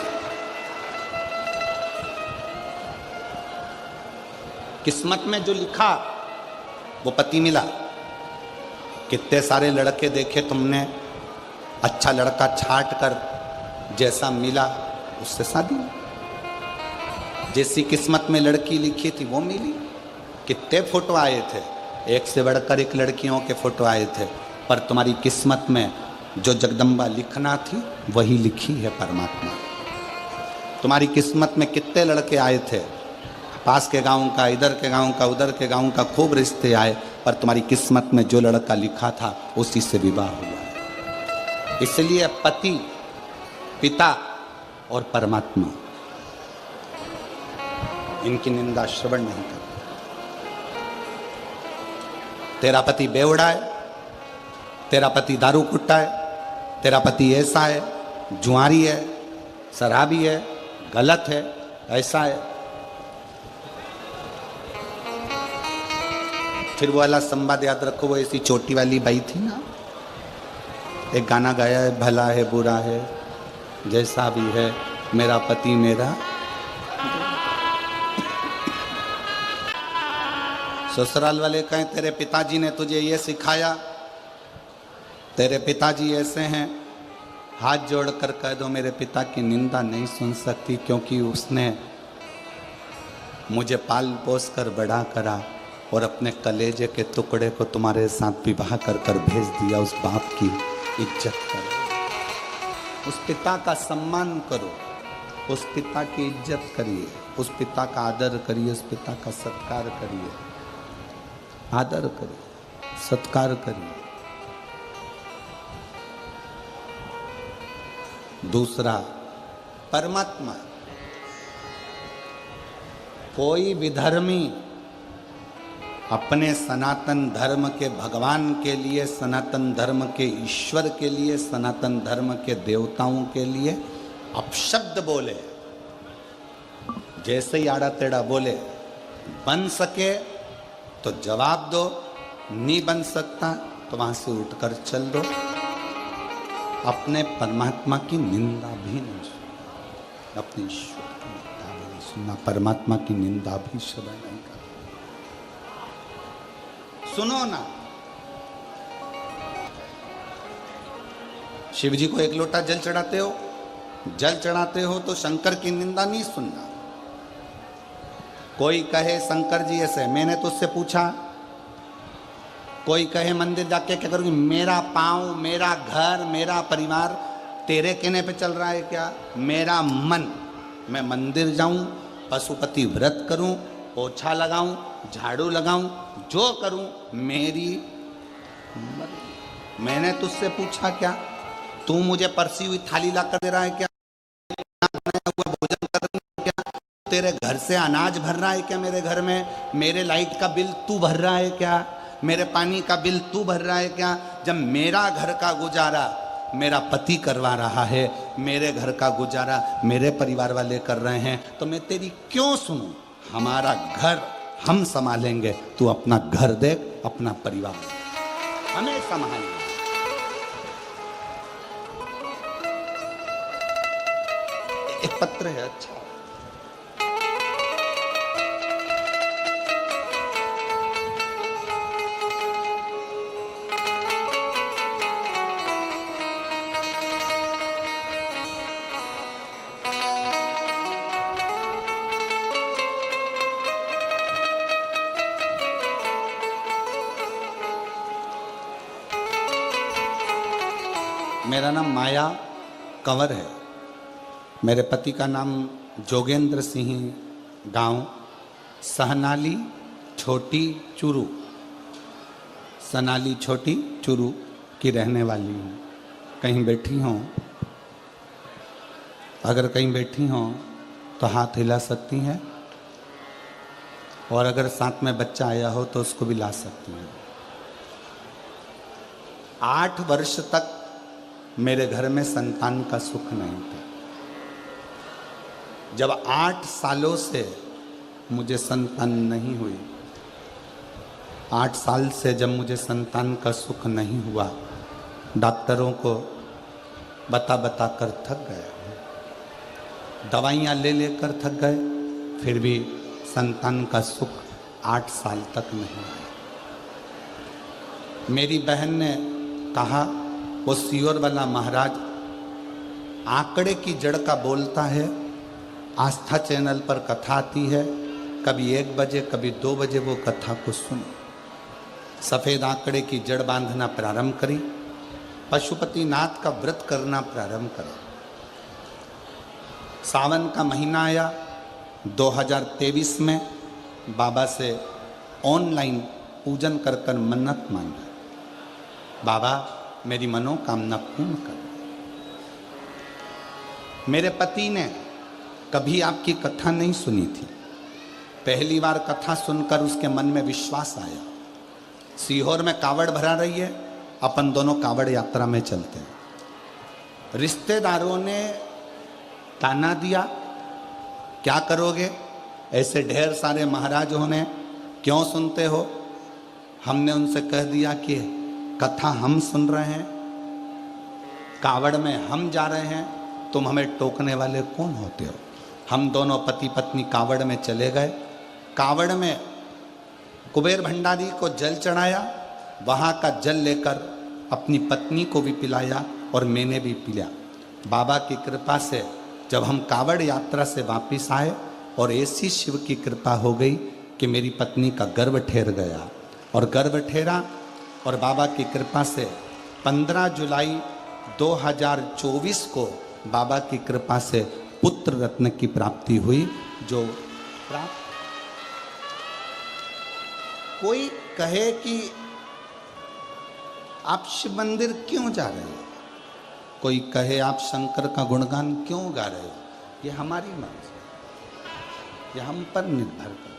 किस्मत में जो लिखा वो पति मिला। कितने सारे लड़के देखे तुमने, अच्छा लड़का छांट कर जैसा मिला उससे शादी। जैसी किस्मत में लड़की लिखी थी वो मिली। कितने फोटो आए थे, एक से बढ़कर एक लड़कियों के फोटो आए थे, पर तुम्हारी किस्मत में जो जगदम्बा लिखना थी वही लिखी है परमात्मा। तुम्हारी किस्मत में कितने लड़के आए थे, पास के गांव का, इधर के गांव का, उधर के गांव का, खूब रिश्ते आए, पर तुम्हारी किस्मत में जो लड़का लिखा था उसी से विवाह हुआ है। इसलिए पति, पिता और परमात्मा, इनकी निंदा श्रवण नहीं करता। तेरा पति बेवड़ा है, तेरा पति दारू कुट्टा है, तेरा पति ऐसा है, जुआरी है, शराबी है, गलत है, ऐसा है। फिर वो वाला संवाद याद रखो, वो ऐसी चोटी वाली बाई थी ना, एक गाना गाया है, भला है बुरा है जैसा भी है मेरा पति मेरा। ससुराल वाले कहें तेरे पिताजी ने तुझे ये सिखाया, तेरे पिताजी ऐसे हैं, हाथ जोड़कर कह दो मेरे पिता की निंदा नहीं सुन सकती, क्योंकि उसने मुझे पाल पोस कर बड़ा करा और अपने कलेजे के टुकड़े को तुम्हारे साथ विवाह कर कर भेज दिया। उस बाप की इज्जत करो, उस पिता का सम्मान करो, उस पिता की इज्जत करिए, उस पिता का आदर करिए, उस पिता का सत्कार करिए, आदर करिए, सत्कार करिए। दूसरा, परमात्मा। कोई विधर्मी अपने सनातन धर्म के भगवान के लिए, सनातन धर्म के ईश्वर के लिए, सनातन धर्म के देवताओं के लिए अपशब्द बोले, जैसे ही आड़ा टेढ़ा बोले, बन सके तो जवाब दो, नहीं बन सकता तो वहां से उठकर चल दो। अपने परमात्मा की निंदा भी नहीं सुनना, अपने ईश्वर की निंदा भी नहीं सुनना, परमात्मा की निंदा भी सदा नहीं करना। सुनो ना, शिव जी को एक लोटा जल चढ़ाते हो, जल चढ़ाते हो तो शंकर की निंदा नहीं सुनना। कोई कहे शंकर जी ऐसे, मैंने तो उससे पूछा, कोई कहे मंदिर जाके क्या करूँगी, मेरा पाँव, मेरा घर, मेरा परिवार तेरे कहने पे चल रहा है क्या? मेरा मन, मैं मंदिर जाऊं, पशुपति व्रत करूं, पोछा लगाऊं, झाड़ू लगाऊं, जो करूं मेरी मर्जी। मैंने तुझसे पूछा क्या? तू मुझे परसी हुई थाली ला कर दे रहा है क्या? हुआ भोजन कर रहा है क्या? तेरे घर से अनाज भर रहा है क्या मेरे घर में? मेरे लाइट का बिल तू भर रहा है क्या? मेरे पानी का बिल तू भर रहा है क्या? जब मेरा घर का गुजारा मेरा पति करवा रहा है, मेरे घर का गुजारा मेरे परिवार वाले कर रहे हैं, तो मैं तेरी क्यों सुनूं? हमारा घर हम संभालेंगे, तू अपना घर देख, अपना परिवार हमें संभालेंगे। एक पत्र है, अच्छा मेरा नाम माया कंवर है। मेरे पति का नाम जोगेंद्र सिंह, गांव सहनाली छोटी चूरू, सनाली छोटी चूरू की रहने वाली हूँ। कहीं बैठी हों, अगर कहीं बैठी हों तो हाथ हिला सकती हैं, और अगर साथ में बच्चा आया हो तो उसको भी ला सकती हैं। 8 वर्ष तक मेरे घर में संतान का सुख नहीं था। जब 8 सालों से मुझे संतान नहीं हुई, 8 साल से जब मुझे संतान का सुख नहीं हुआ, डॉक्टरों को बता बता कर थक गए, दवाइयाँ ले लेकर थक गए, फिर भी संतान का सुख 8 साल तक नहीं आया। मेरी बहन ने कहा, वो सियोर वाला महाराज आंकड़े की जड़ का बोलता है, आस्था चैनल पर कथा आती है, कभी 1 बजे कभी 2 बजे वो कथा को सुनो। सफ़ेद आंकड़े की जड़ बांधना प्रारंभ करी, पशुपति नाथ का व्रत करना प्रारंभ करा। सावन का महीना आया, 2023 में बाबा से ऑनलाइन पूजन कर कर मन्नत मांगा, बाबा मेरी मनोकामना पूर्ण कर। मेरे पति ने कभी आपकी कथा नहीं सुनी थी, पहली बार कथा सुनकर उसके मन में विश्वास आया। सीहोर में कावड़ भरा रही है, अपन दोनों कावड़ यात्रा में चलते हैं। रिश्तेदारों ने ताना दिया, क्या करोगे, ऐसे ढेर सारे महाराजों ने, क्यों सुनते हो? हमने उनसे कह दिया कि कथा हम सुन रहे हैं, कावड़ में हम जा रहे हैं, तुम हमें टोकने वाले कौन होते हो। हम दोनों पति पत्नी कावड़ में चले गए। कावड़ में कुबेर भंडारी को जल चढ़ाया, वहाँ का जल लेकर अपनी पत्नी को भी पिलाया और मैंने भी पिया। बाबा की कृपा से जब हम कावड़ यात्रा से वापिस आए और ऐसी शिव की कृपा हो गई कि मेरी पत्नी का गर्भ ठहर गया, और गर्भ ठहरा और बाबा की कृपा से 15 जुलाई 2024 को बाबा की कृपा से पुत्र रत्न की प्राप्ति हुई। जो प्राप्त, कोई कहे कि आप शिव मंदिर क्यों जा रहे हो, कोई कहे आप शंकर का गुणगान क्यों गा रहे हो, ये हमारी मर्जी है, ये हम पर निर्भर करता।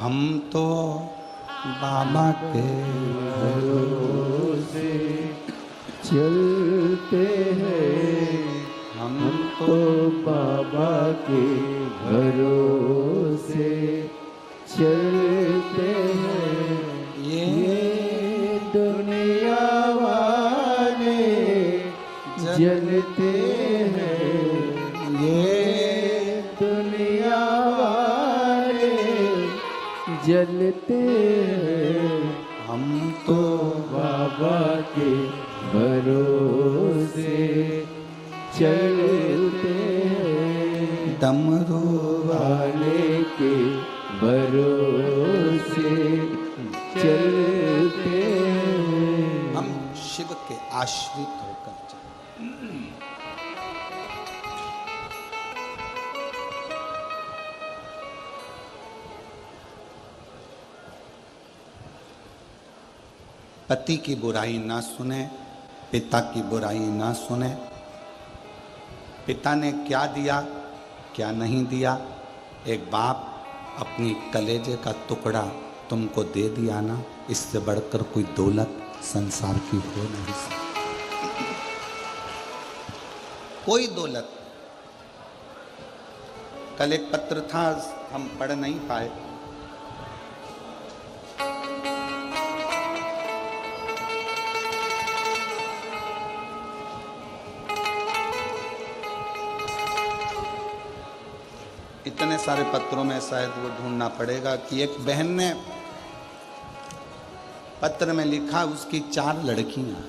हम तो बाबा के भरोसे चलते हैं, हम तो बाबा के भरोसे चलते हैं। ये दुनिया वाले जलते हैं, ये दुनिया वाले जलते हैं। हम तो बाबा के भरोसे चलते हैं, डमरू वाले के भरोसे चलते हैं। हम शिव के आश्रित होकर चलते। पति की बुराई ना सुने, पिता की बुराई ना सुने। पिता ने क्या दिया क्या नहीं दिया, एक बाप अपनी कलेजे का टुकड़ा तुमको दे दिया ना, इससे बढ़कर कोई दौलत संसार की हो नहीं सकती। कोई दौलत। कल एक पत्र था, हम पढ़ नहीं पाए। इतने सारे पत्रों में शायद वो ढूंढना पड़ेगा कि एक बहन ने पत्र में लिखा उसकी 4 लड़कियां।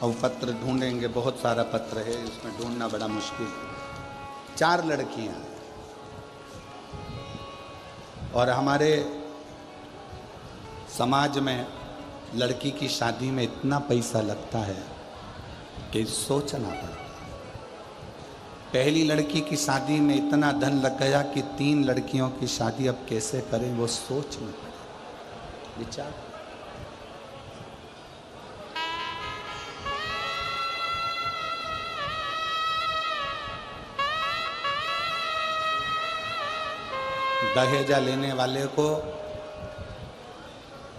और पत्र ढूंढेंगे, बहुत सारा पत्र है, इसमें ढूंढना बड़ा मुश्किल है। 4 लड़कियां। और हमारे समाज में लड़की की शादी में इतना पैसा लगता है कि सोचना पड़ता। पहली लड़की की शादी में इतना धन लग गया कि 3 लड़कियों की शादी अब कैसे करें, वो सोचना पड़े। विचार। दहेजा लेने वाले को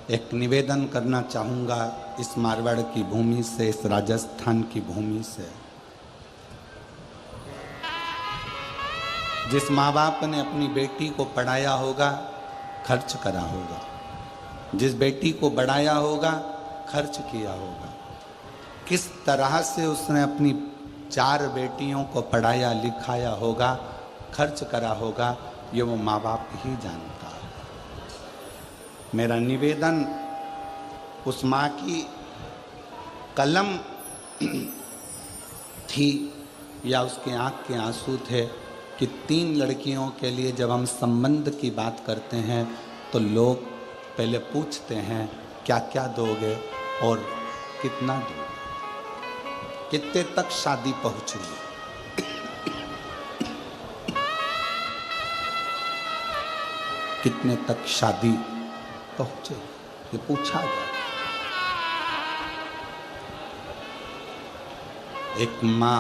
एक निवेदन करना चाहूँगा, इस मारवाड़ की भूमि से, इस राजस्थान की भूमि से। जिस माँ बाप ने अपनी बेटी को पढ़ाया होगा, खर्च करा होगा, जिस बेटी को बढ़ाया होगा, खर्च किया होगा, किस तरह से उसने अपनी 4 बेटियों को पढ़ाया लिखाया होगा, खर्च करा होगा, ये वो माँ बाप ही जानता है। मेरा निवेदन उस माँ की कलम थी या उसके आँख के आंसू थे कि 3 लड़कियों के लिए जब हम संबंध की बात करते हैं तो लोग पहले पूछते हैं क्या क्या दोगे और कितना दोगे, कितने तक शादी पहुँचेगी। कितने तक शादी पहुँचे, ये पूछा जाए। एक माँ,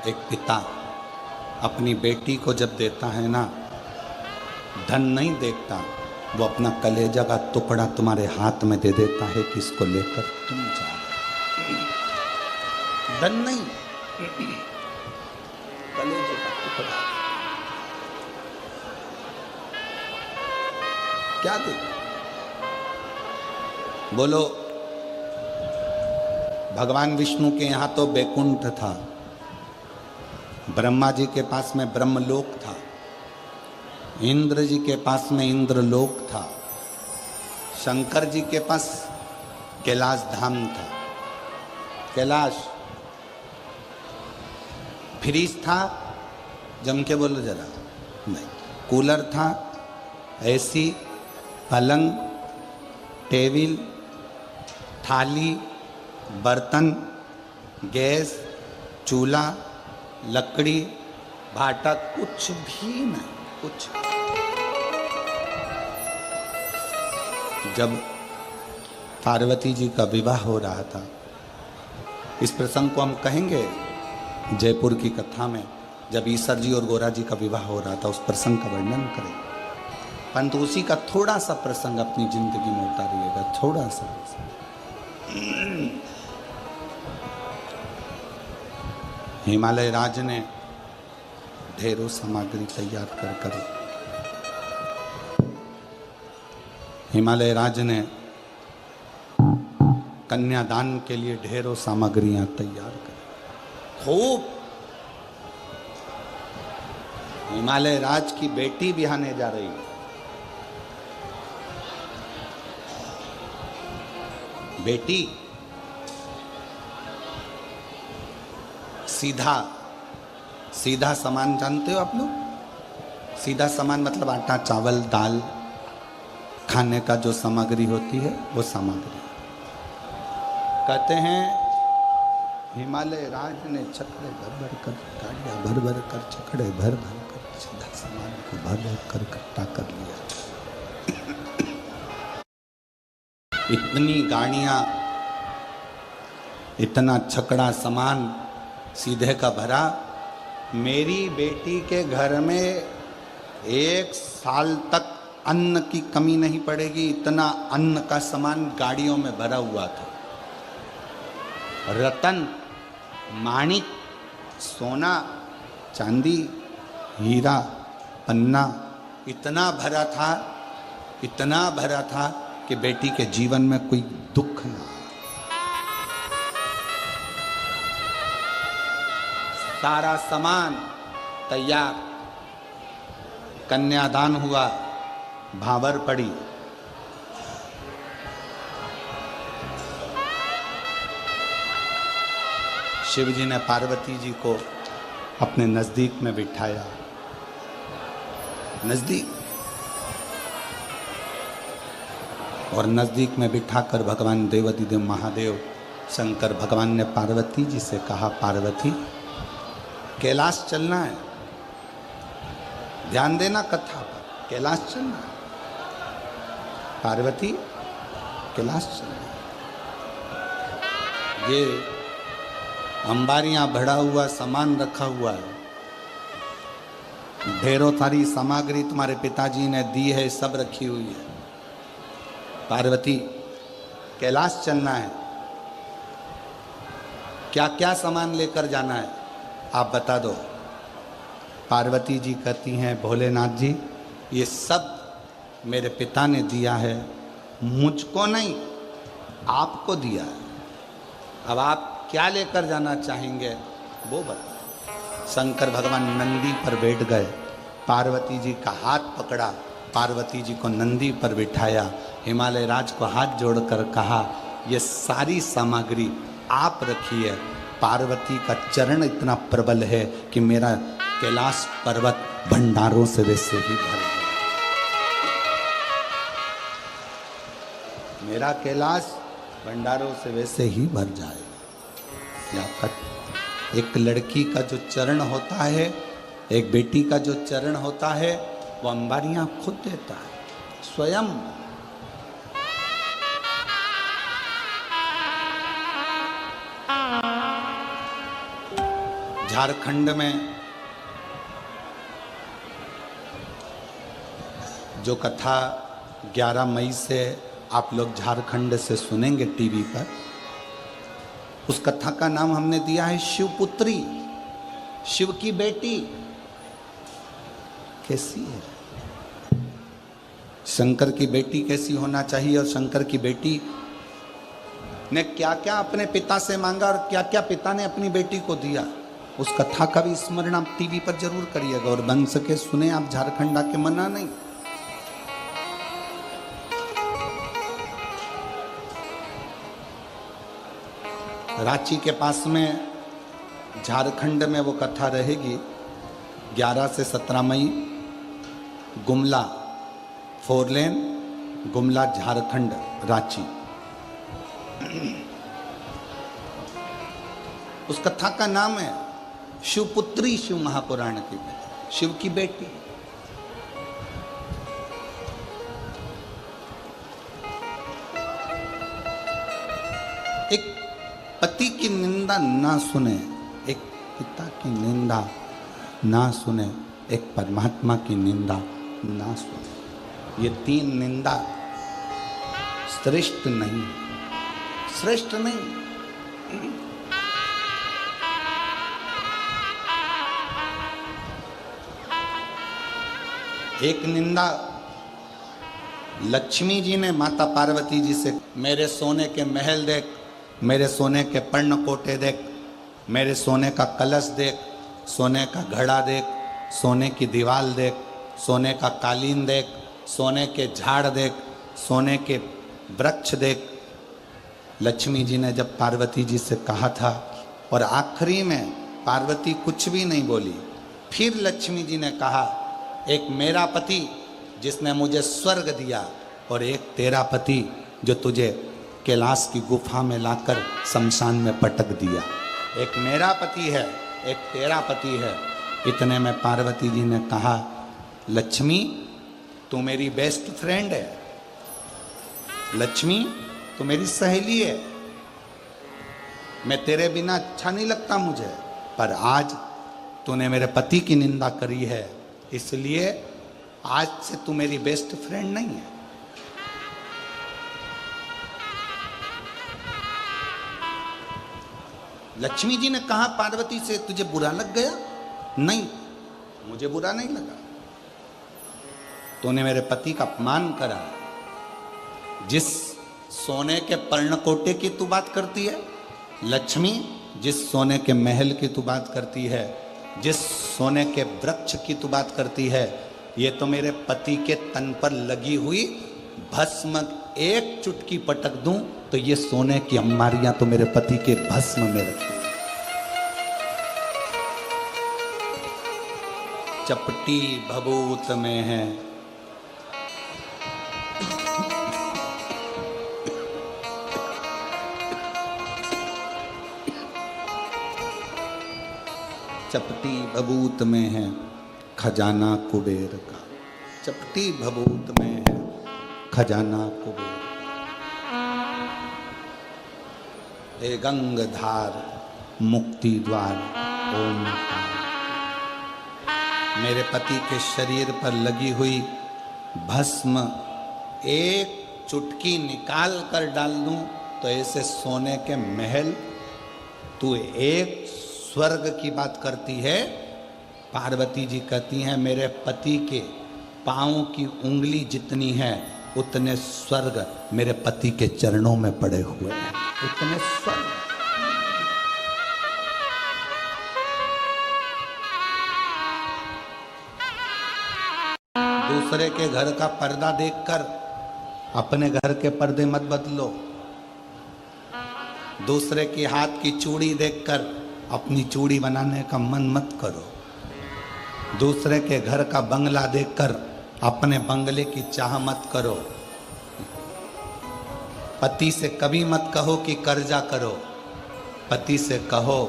एक पिता अपनी बेटी को जब देता है ना, धन नहीं देखता, वो अपना कलेजा का टुकड़ा तुम्हारे हाथ में दे देता है कि इसको लेकर तुम जा रहे। धन नहीं, कलेजे का टुकड़ा। क्या देखा? बोलो, भगवान विष्णु के यहाँ तो बैकुंठ था, ब्रह्मा जी के पास में ब्रह्मलोक था, इंद्र जी के पास में इंद्रलोक था, शंकर जी के पास कैलाश धाम था। कैलाश फ्रीज था, जम के बोलो जरा, नहीं, कूलर था, एसी, पलंग, टेबल, थाली, बर्तन, गैस, चूल्हा, लकड़ी, भाटा, कुछ भी नहीं, कुछ। जब पार्वती जी का विवाह हो रहा था, इस प्रसंग को हम कहेंगे जयपुर की कथा में, जब ईसर जी और गोरा जी का विवाह हो रहा था, उस प्रसंग का वर्णन करें। परंतु उसी का थोड़ा सा प्रसंग अपनी जिंदगी में उतारिएगा, थोड़ा सा। हिमालय राज ने ढेरों सामग्री तैयार कर हिमालय राज ने कन्यादान के लिए ढेरों सामग्रियां तैयार करी, खूब। हिमालय राज की बेटी बिहाने जा रही है। बेटी सीधा सीधा सामान जानते हो आप लोग? सीधा सामान मतलब आटा, चावल, दाल, खाने का जो सामग्री होती है वो सामग्री। कहते हैं हिमालय राज ने छकड़े भर भर कर, गाड़ियाँ भर भर कर, छकड़े भर भर कर सीधा सामान को भर भर कर इकट्ठा कर लिया। इतनी गाड़ियाँ, इतना छकड़ा सामान सीधे का भरा, मेरी बेटी के घर में 1 साल तक अन्न की कमी नहीं पड़ेगी, इतना अन्न का सामान गाड़ियों में भरा हुआ था। रतन, माणिक, सोना, चांदी, हीरा, पन्ना इतना भरा था कि बेटी के जीवन में कोई दुख ना। सारा सामान तैयार, कन्यादान हुआ, भावर पड़ी। शिव जी ने पार्वती जी को अपने नजदीक में बिठाया, नजदीक, और नजदीक में बिठाकर भगवान देवाधिदेव महादेव शंकर भगवान ने पार्वती जी से कहा, पार्वती कैलाश चलना है, ध्यान देना कथा पर, कैलाश चलना है, पार्वती कैलाश चलना है। ये अंबारियां भरा हुआ सामान रखा हुआ है, ढेरों सारी सामग्री तुम्हारे पिताजी ने दी है, सब रखी हुई है। पार्वती कैलाश चलना है, क्या क्या सामान लेकर जाना है आप बता दो। पार्वती जी कहती हैं, भोलेनाथ जी ये सब मेरे पिता ने दिया है, मुझको नहीं आपको दिया है, अब आप क्या लेकर जाना चाहेंगे वो बताएं। शंकर भगवान नंदी पर बैठ गए, पार्वती जी का हाथ पकड़ा, पार्वती जी को नंदी पर बिठाया, हिमालय राज को हाथ जोड़कर कहा, ये सारी सामग्री आप रखिए। पार्वती का चरण इतना प्रबल है कि मेरा कैलाश पर्वत भंडारों से वैसे ही भर गया, मेरा कैलाश भंडारों से वैसे ही भर जाए। एक लड़की का जो चरण होता है, एक बेटी का जो चरण होता है, वो अंबारियां खुद देता है स्वयं। झारखंड में जो कथा 11 मई से आप लोग झारखंड से सुनेंगे टीवी पर, उस कथा का नाम हमने दिया है शिवपुत्री, शिव की बेटी। कैसी है? शंकर की बेटी कैसी होना चाहिए और शंकर की बेटी ने क्या क्या अपने पिता से मांगा और क्या क्या पिता ने अपनी बेटी को दिया, उस कथा का भी स्मरण आप टीवी पर जरूर करिएगा और बन सके सुने आप, झारखंड आके मना नहीं। रांची के पास में झारखंड में वो कथा रहेगी 11 से 17 मई, गुमला 4 लेन, गुमला झारखंड, रांची। उस कथा का नाम है शिवपुत्री, शिव महापुराण की, शिव की बेटी। एक पति की निंदा ना सुने, एक पिता की निंदा ना सुने, एक परमात्मा की निंदा ना सुने, ये 3 निंदा श्रेष्ठ नहीं, श्रेष्ठ नहीं। एक निंदा लक्ष्मी जी ने माता पार्वती जी से, मेरे सोने के महल देख, मेरे सोने के पर्णकोटे देख, मेरे सोने का कलश देख, सोने का घड़ा देख, सोने की दीवार देख, सोने का कालीन देख, सोने के झाड़ देख, सोने के वृक्ष देख। लक्ष्मी जी ने जब पार्वती जी से कहा था और आखिरी में पार्वती कुछ भी नहीं बोली, फिर लक्ष्मी जी ने कहा, एक मेरा पति जिसने मुझे स्वर्ग दिया और एक तेरा पति जो तुझे कैलाश की गुफा में लाकर शमशान में पटक दिया। एक मेरा पति है, एक तेरा पति है। इतने में पार्वती जी ने कहा, लक्ष्मी तू मेरी बेस्ट फ्रेंड है, लक्ष्मी तू मेरी सहेली है, मैं तेरे बिना अच्छा नहीं लगता मुझे, पर आज तूने मेरे पति की निंदा करी है, इसलिए आज से तू मेरी बेस्ट फ्रेंड नहीं है। लक्ष्मी जी ने कहा पार्वती से, तुझे बुरा लग गया? नहीं, मुझे बुरा नहीं लगा। तूने मेरे पति का अपमान करा। जिस सोने के पर्णकोटे की तू बात करती है लक्ष्मी, जिस सोने के महल की तू बात करती है, जिस सोने के वृक्ष की तू बात करती है, ये तो मेरे पति के तन पर लगी हुई भस्म, एक चुटकी पटक दूं तो ये सोने की अंबारियां तो मेरे पति के भस्म में रखी। चपटी भभूत में है, चपटी भभूत में है खजाना कुबेर का, चपटी भभूत में है खजाना कुबेर। हे गंगधार मुक्ति द्वार ओंकार, मेरे पति के शरीर पर लगी हुई भस्म एक चुटकी निकाल कर डाल दूं तो ऐसे सोने के महल, तू एक स्वर्ग की बात करती है। पार्वती जी कहती हैं, मेरे पति के पाँव की उंगली जितनी है उतने स्वर्ग मेरे पति के चरणों में पड़े हुए हैं, उतने स्वर्ग। दूसरे के घर का पर्दा देखकर अपने घर के पर्दे मत बदलो, दूसरे के हाथ की चूड़ी देखकर अपनी चूड़ी बनाने का मन मत करो, दूसरे के घर का बंगला देखकर अपने बंगले की चाह मत करो। पति से कभी मत कहो कि कर्जा करो, पति से कहो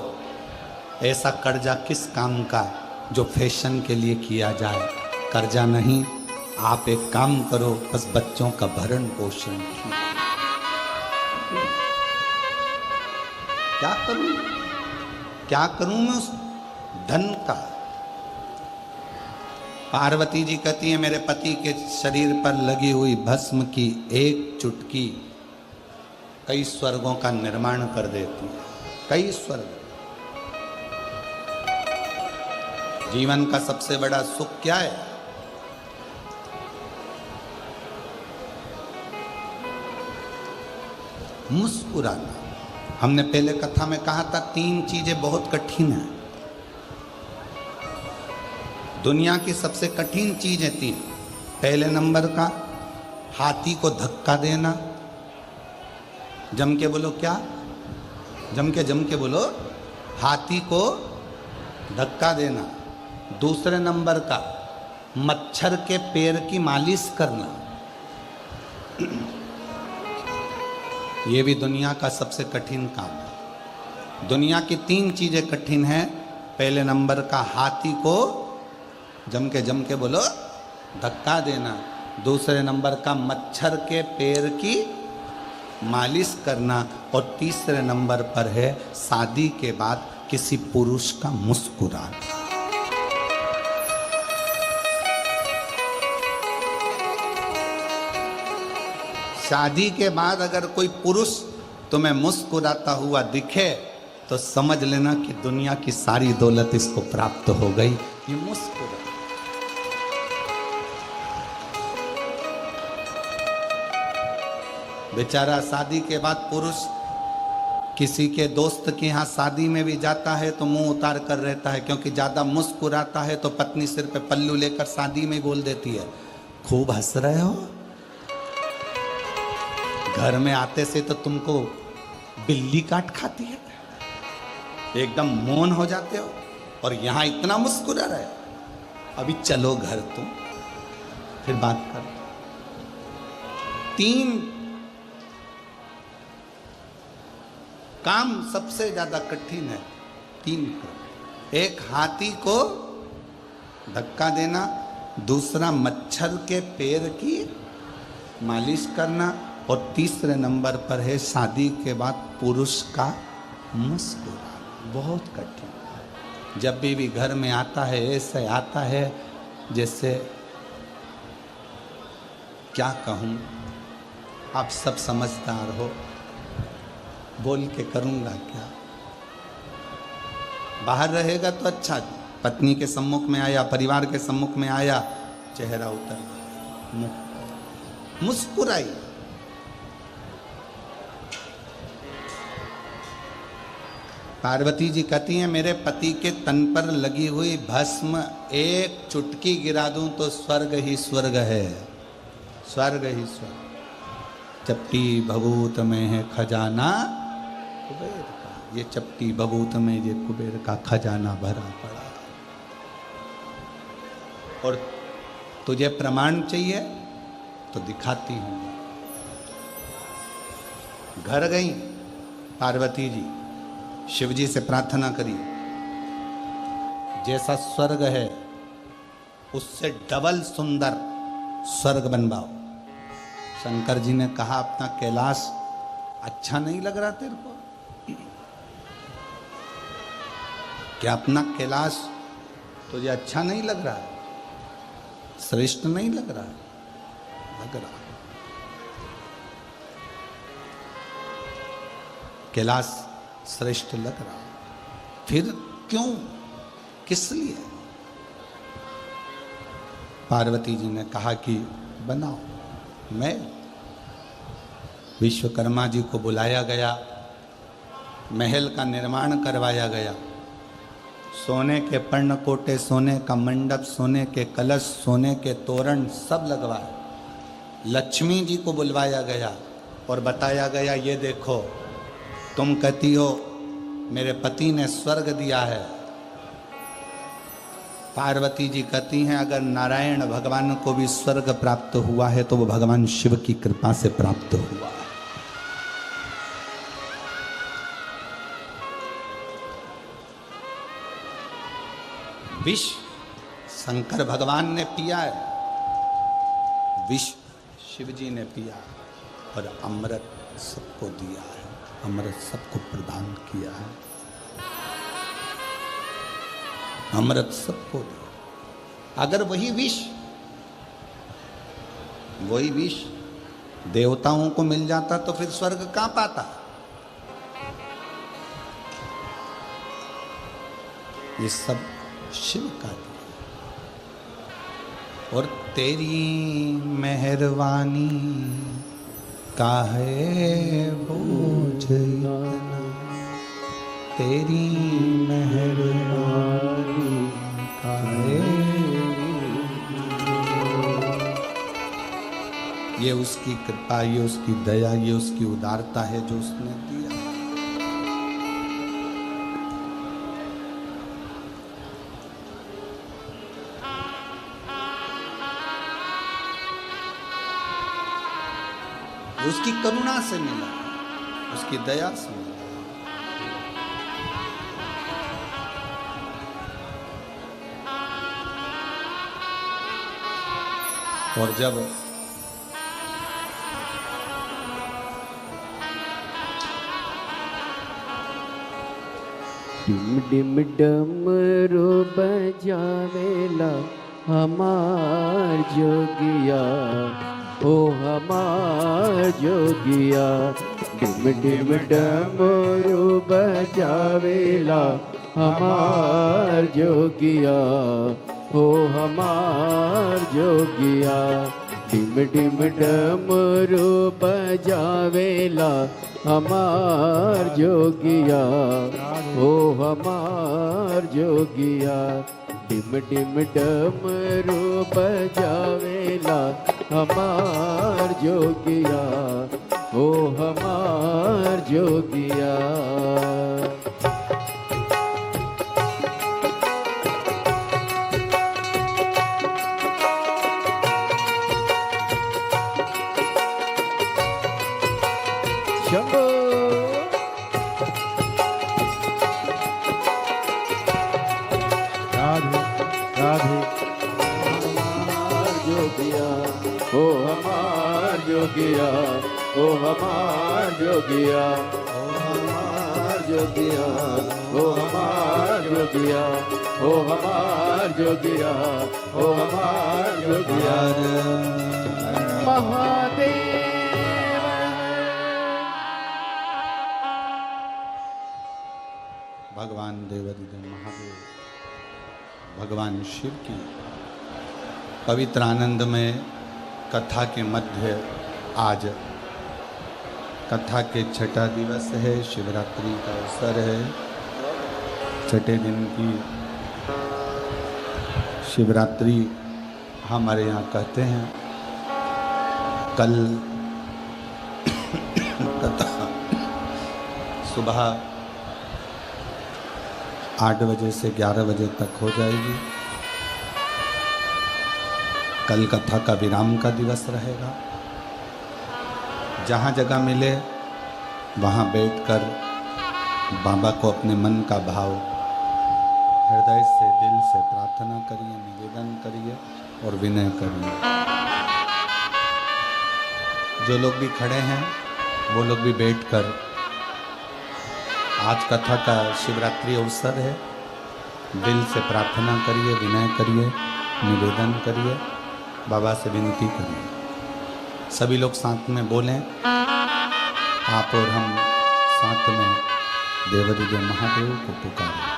ऐसा कर्जा किस काम का जो फैशन के लिए किया जाए, कर्जा नहीं, आप एक काम करो, बस बच्चों का भरण पोषण। क्या करूं, क्या करूं मैं उस धन का? पार्वती जी कहती है, मेरे पति के शरीर पर लगी हुई भस्म की एक चुटकी कई स्वर्गों का निर्माण कर देती है, कई स्वर्ग। जीवन का सबसे बड़ा सुख क्या है? मुस्कुराना। हमने पहले कथा में कहा था 3 चीजें बहुत कठिन है। दुनिया की सबसे कठिन चीज है 3। पहले नंबर का हाथी को धक्का देना। जम के बोलो क्या? जम के बोलो, हाथी को धक्का देना। दूसरे नंबर का मच्छर के पैर की मालिश करना। यह भी दुनिया का सबसे कठिन काम है। दुनिया की 3 चीजें कठिन हैं। पहले नंबर का हाथी को जम के बोलो धक्का देना। दूसरे नंबर का मच्छर के पैर की मालिश करना। और तीसरे नंबर पर है शादी के बाद किसी पुरुष का मुस्कुराना। शादी के बाद अगर कोई पुरुष तुम्हें मुस्कुराता हुआ दिखे तो समझ लेना कि दुनिया की सारी दौलत इसको प्राप्त हो गई। ये मुस्कुरा। बेचारा शादी के बाद पुरुष किसी के दोस्त के यहाँ शादी में भी जाता है तो मुंह उतार कर रहता है, क्योंकि ज्यादा मुस्कुराता है तो पत्नी सिर पे पल्लू लेकर शादी में बोल देती है, खूब हंस रहे हो। घर में आते से तो तुमको बिल्ली काट खाती है, एकदम मौन हो जाते हो, और यहां इतना मुस्कुरा रहे हो। अभी चलो घर तुम, फिर बात करो। 3 काम सबसे ज्यादा कठिन है। 3 काम। एक हाथी को धक्का देना, दूसरा मच्छर के पैर की मालिश करना, और तीसरे नंबर पर है शादी के बाद पुरुष का मुस्कुराना। बहुत कठिन। जब भी घर में आता है ऐसे आता है जैसे क्या कहूँ, आप सब समझदार हो, बोल के करूँगा क्या। बाहर रहेगा तो अच्छा, पत्नी के सम्मुख में आया, परिवार के सम्मुख में आया, चेहरा उतर मुस्कुराई। पार्वती जी कहती हैं, मेरे पति के तन पर लगी हुई भस्म एक चुटकी गिरा दूं तो स्वर्ग ही स्वर्ग है, स्वर्ग ही स्वर्ग। चपटी भभूत में है खजाना कुबेर का, ये चपटी भभूत में ये कुबेर का खजाना भरा पड़ा। और तुझे प्रमाण चाहिए तो दिखाती हूं। घर गई पार्वती जी, शिव जी से प्रार्थना करी, जैसा स्वर्ग है उससे डबल सुंदर स्वर्ग बनवाओ। शंकर जी ने कहा, अपना कैलाश अच्छा नहीं लग रहा तेरे को? क्या अपना कैलाश तुझे अच्छा नहीं लग रहा है? श्रेष्ठ नहीं लग रहा है? लग रहा। कैलाश श्रेष्ठ लग रहा, फिर क्यों, किस लिए? पार्वती जी ने कहा कि बनाओ। मैं विश्वकर्मा जी को बुलाया गया, महल का निर्माण करवाया गया, सोने के पर्णकोटे, सोने का मंडप, सोने के कलश, सोने के तोरण सब लगवाए। लक्ष्मी जी को बुलवाया गया और बताया गया, ये देखो, तुम कहती हो मेरे पति ने स्वर्ग दिया है। पार्वती जी कहती हैं, अगर नारायण भगवान को भी स्वर्ग प्राप्त हुआ है तो वो भगवान शिव की कृपा से प्राप्त हुआ है। विष शंकर भगवान ने पिया है, विष शिव जी ने पिया, और अमृत सबको दिया है, अमृत सबको प्रदान किया है, अमृत सबको दिया। अगर वही विष देवताओं को मिल जाता तो फिर स्वर्ग कहां पाता? ये सब शिव का दिया। और तेरी मेहरबानी काहे बोझ इतना तेरी मेहरबानी काहे। ये उसकी कृपा, ये उसकी दया, ये उसकी उदारता है जो उसने दिया। उसकी करुणा से मिला, उसकी दया से मिला। और जब डिम डिम डमरू बजावेला हमार जोगिया, ओ हमार जोगिया। डिम डिम डमरू बजावेला हमार जोगिया, ओ हमार जोगिया। डिम डिम डमरू बजावेला हमार जोगिया, ओ हमार जोगिया। डिम डिम डमरू बजावेला हमार जोगिया, ओ हमार जोगिया। शंभो राधे राधे। हमार जोगिया, ओ हमार जोगिया, ओ हमार जोगिया, ओ हमार जोगिया, ओ हमार जोगिया, ओ हमार जोगिया, ओ हमार जोगिया। महादेव भगवान देवाधिदेव महादेव, भगवान शिव की पवित्र आनंदमय कथा के मध्य आज कथा के छठा दिवस है, शिवरात्रि का अवसर है। छठे दिन की शिवरात्रि हमारे यहाँ कहते हैं। कल कथा सुबह 8 बजे से 11 बजे तक हो जाएगी। कल कथा का विराम का दिवस रहेगा। जहाँ जगह मिले वहाँ बैठकर बाबा को अपने मन का भाव हृदय से, दिल से प्रार्थना करिए, निवेदन करिए और विनय करिए। जो लोग भी खड़े हैं वो लोग भी बैठकर, आज कथा का शिवरात्रि अवसर है, दिल से प्रार्थना करिए, विनय करिए, निवेदन करिए, बाबा से विनती करिए। सभी लोग साथ में बोलें, आप और हम साथ में देवाधिदेव महादेव को पुकारें।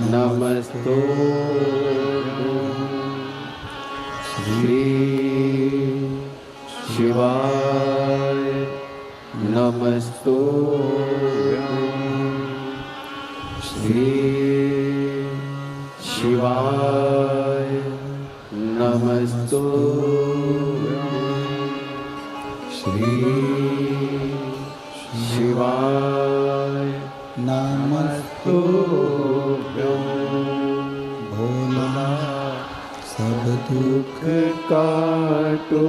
नमस्तो श्री शिवाय, नमस्तो श्री शिवाय, नमस्तो श्री शिवाय, नमस्तो भोला सब दुख काटो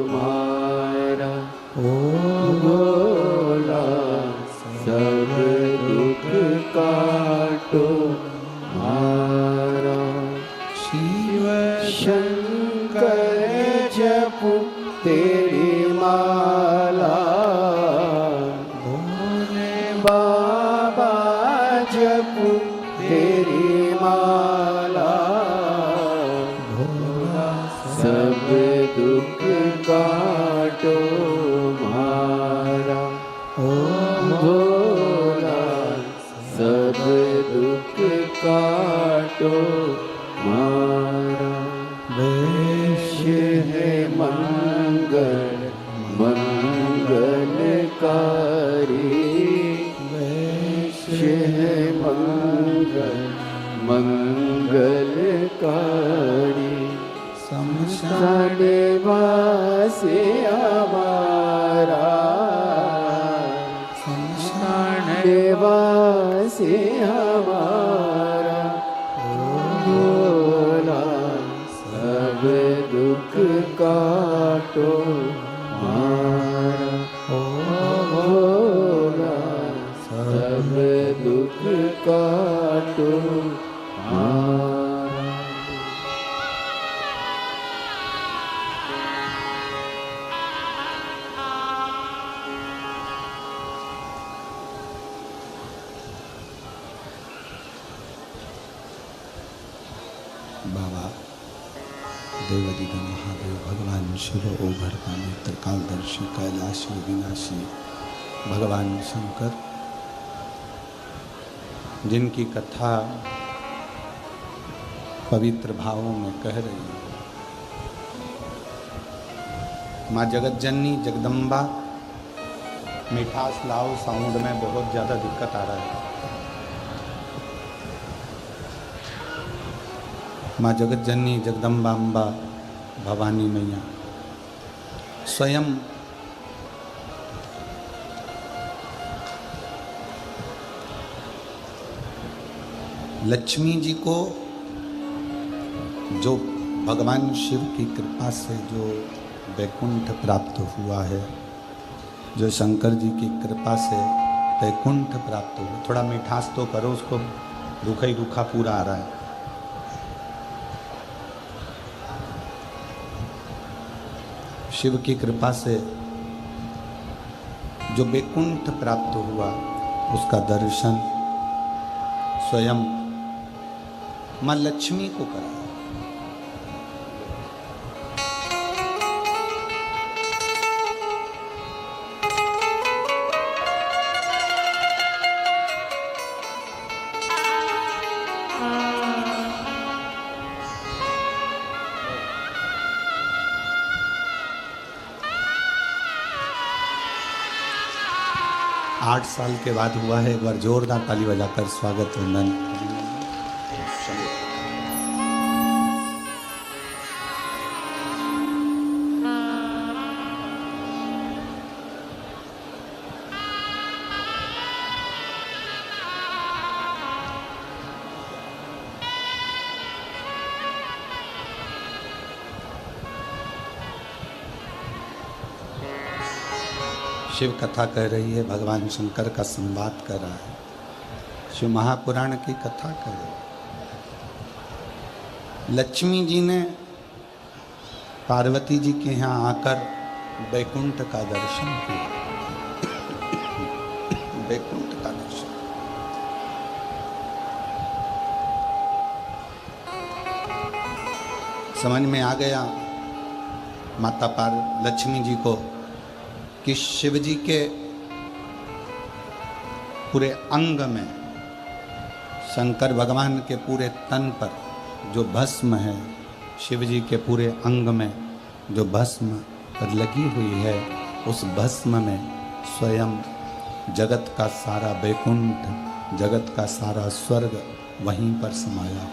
मारा, ओ भोला सब दुख काटो मारा। शिव शंकर जपु तेरी माला, भोले बाबा जपू तेरी माला, सब दुख काटो मारा। ओम भोला सब दुख काटो मारा। वैश्य है मंगल मंगलकारी, वैश्य है मंगल मंगलकारी। शमशान वासी हमारा, शमशान वासी हमारा। भोला सब दुख काटो मारा। ओ भोला सब दुख काटो मारा। बाबा देवदिग महादेव भगवान शिव ओभरपानी त्रिकालदर्शी कैलाशी विनाशी भगवान शंकर, जिनकी कथा पवित्र भावों में कह रही है। माँ जगत जननी जगदम्बा, मिठास लाओ साउंड में बहुत ज़्यादा दिक्कत आ रहा है। माँ जगत जननी जगदम्बा अम्बा भवानी मैया स्वयं लक्ष्मी जी को, जो भगवान शिव की कृपा से जो वैकुंठ प्राप्त हुआ है, जो शंकर जी की कृपा से वैकुंठ प्राप्त हुआ। थोड़ा मिठास तो करो, उसको रूखा ही रूखा पूरा आ रहा है। शिव की कृपा से जो वैकुंठ प्राप्त हुआ, उसका दर्शन स्वयं माँ लक्ष्मी को करा। 8 साल के बाद हुआ है। एक बार जोरदार ताली बजाकर स्वागत वंदन। शिव कथा कह रही है, भगवान शंकर का संवाद कर रहा है, शिव महापुराण की कथा कर रही है। लक्ष्मी जी ने पार्वती जी के यहाँ आकर वैकुंठ का दर्शन किया। वैकुंठ का दर्शन, समझ में आ गया माता लक्ष्मी जी को कि शिव जी के पूरे अंग में, शंकर भगवान के पूरे तन पर जो भस्म है, शिव जी के पूरे अंग में जो भस्म पर लगी हुई है, उस भस्म में स्वयं जगत का सारा वैकुंठ, जगत का सारा स्वर्ग वहीं पर समाया।